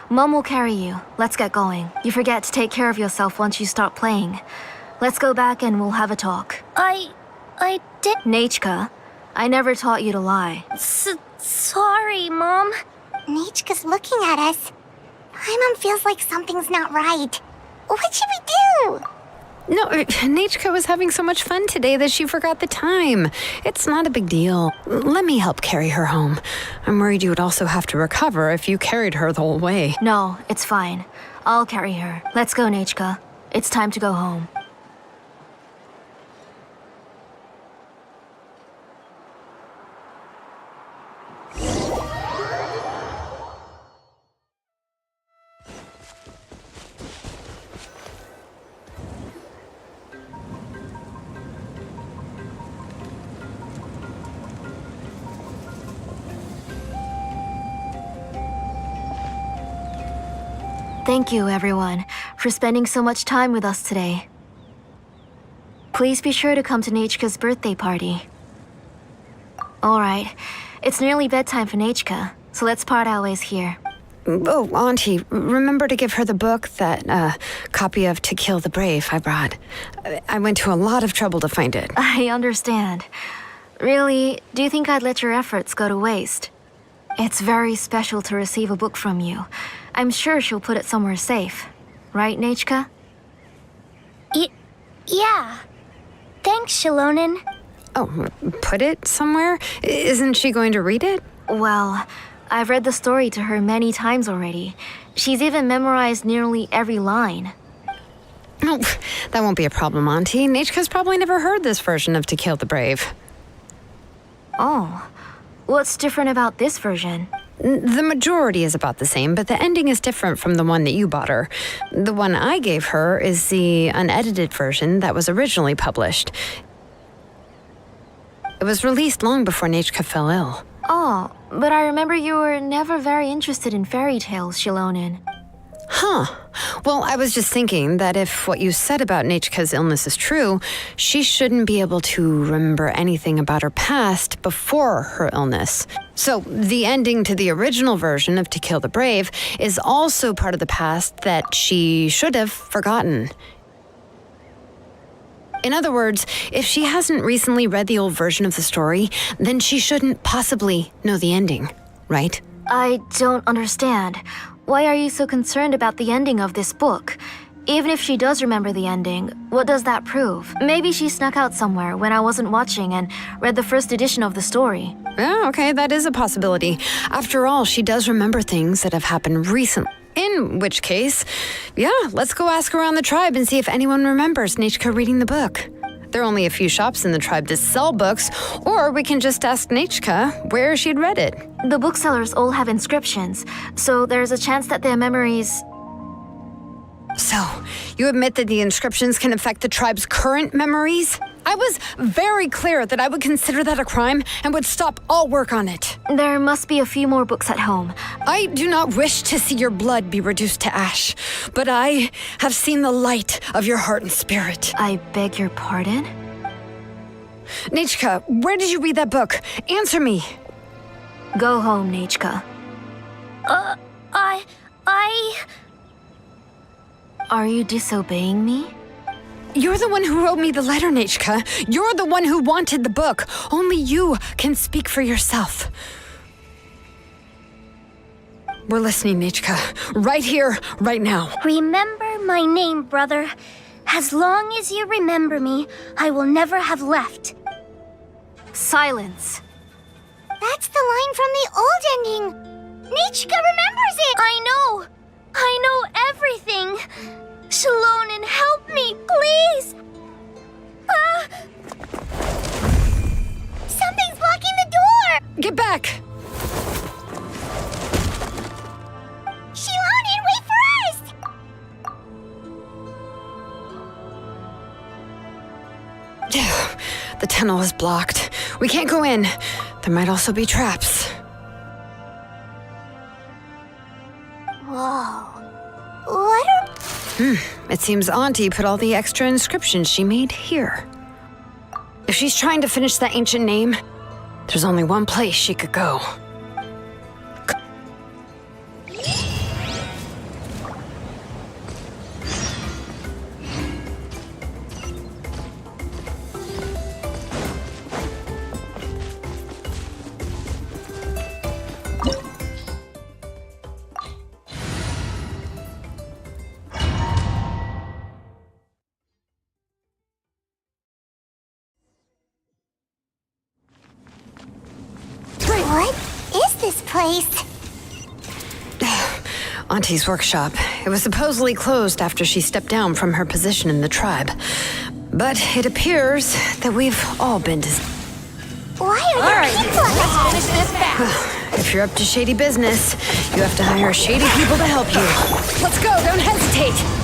Speaker 7: Mom will carry you. Let's get going. You forget to take care of yourself once you start playing. Let's go back and we'll have a talk.
Speaker 3: I did.
Speaker 7: Nachka, I never taught you to lie.
Speaker 3: Sorry, Mom. Nichka's looking at us. Paimon feels like something's not right. What should we do?
Speaker 5: No, Nachka was having so much fun today that she forgot the time. It's not a big deal. Let me help carry her home. I'm worried you would also have to recover if you carried her the whole way.
Speaker 7: No, it's fine. I'll carry her. Let's go, Nachka. It's time to go home. Thank you, everyone, for spending so much time with us today. Please be sure to come to Nachka's birthday party. Alright, it's nearly bedtime for Nachka, so let's part our ways here.
Speaker 5: Oh, Auntie, remember to give her the book, that copy of To Kill the Brave I brought. I went to a lot of trouble to find it.
Speaker 7: I understand. Really, do you think I'd let your efforts go to waste? It's very special to receive a book from you. I'm sure she'll put it somewhere safe. Right, Nachka?
Speaker 3: Yeah. Thanks, Shilonen.
Speaker 5: Oh, put it somewhere? Isn't she going to read it?
Speaker 7: Well, I've read the story to her many times already. She's even memorized nearly every line.
Speaker 5: Oh, that won't be a problem, Auntie. Nachka's probably never heard this version of To Kill the Brave.
Speaker 7: Oh. What's different about this version?
Speaker 5: The majority is about the same, but the ending is different from the one that you bought her. The one I gave her is the unedited version that was originally published. It was released long before Nachka fell ill.
Speaker 7: Oh, but I remember you were never very interested in fairy tales, Shilonen.
Speaker 5: Huh. Well, I was just thinking that if what you said about Nachka's illness is true, she shouldn't be able to remember anything about her past before her illness. So the ending to the original version of To Kill the Brave is also part of the past that she should have forgotten. In other words, if she hasn't recently read the old version of the story, then she shouldn't possibly know the ending, right?
Speaker 7: I don't understand. Why are you so concerned about the ending of this book? Even if she does remember the ending, what does that prove? Maybe she snuck out somewhere when I wasn't watching and read the first edition of the story.
Speaker 5: Yeah, okay, that is a possibility. After all, she does remember things that have happened recently. In which case, yeah, let's go ask around the tribe and see if anyone remembers Nachka reading the book. There are only a few shops in the tribe to sell books, or we can just ask Nechka where she'd read it.
Speaker 7: The booksellers all have inscriptions, so there's a chance that their memories.
Speaker 5: So, you admit that the inscriptions can affect the tribe's current memories? I was very clear that I would consider that a crime and would stop all work on it.
Speaker 7: There must be a few more books at home.
Speaker 5: I do not wish to see your blood be reduced to ash, but I have seen the light of your heart and spirit.
Speaker 7: I beg your pardon?
Speaker 5: Nechka, where did you read that book? Answer me.
Speaker 7: Go home, Nechka. Are you disobeying me?
Speaker 5: You're the one who wrote me the letter, Nechka. You're the one who wanted the book. Only you can speak for yourself. We're listening, Nechka. Right here, right now.
Speaker 3: Remember my name, brother. As long as you remember me, I will never have left.
Speaker 7: Silence.
Speaker 3: That's the line from the old ending. Nechka remembers it. I know everything. Shalonen, help me, please. Something's blocking the door.
Speaker 5: Get back.
Speaker 3: Shalonen, wait for us.
Speaker 5: The tunnel is blocked. We can't go in. There might also be traps.
Speaker 3: Whoa. What are...
Speaker 5: It seems Auntie put all the extra inscriptions she made here. If she's trying to finish that ancient name, there's only one place she could go.
Speaker 3: What is this place?
Speaker 5: Auntie's workshop. It was supposedly closed after she stepped down from her position in the tribe. But it appears that we've all been
Speaker 3: Why are there people ahead?
Speaker 2: Finish this fast.
Speaker 5: If you're up to shady business, you have to hire shady people to help you. Let's go, don't hesitate!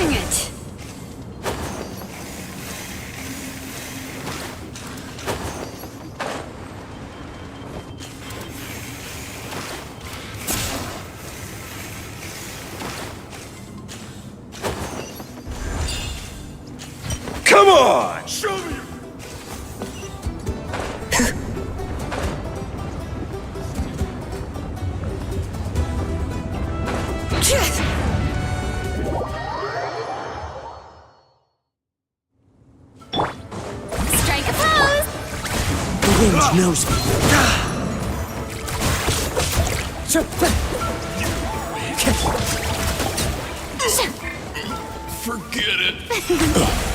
Speaker 5: Bring it!
Speaker 11: Come on! Show me!
Speaker 3: Strike a pose!
Speaker 2: The wind knows me.
Speaker 11: Forget it.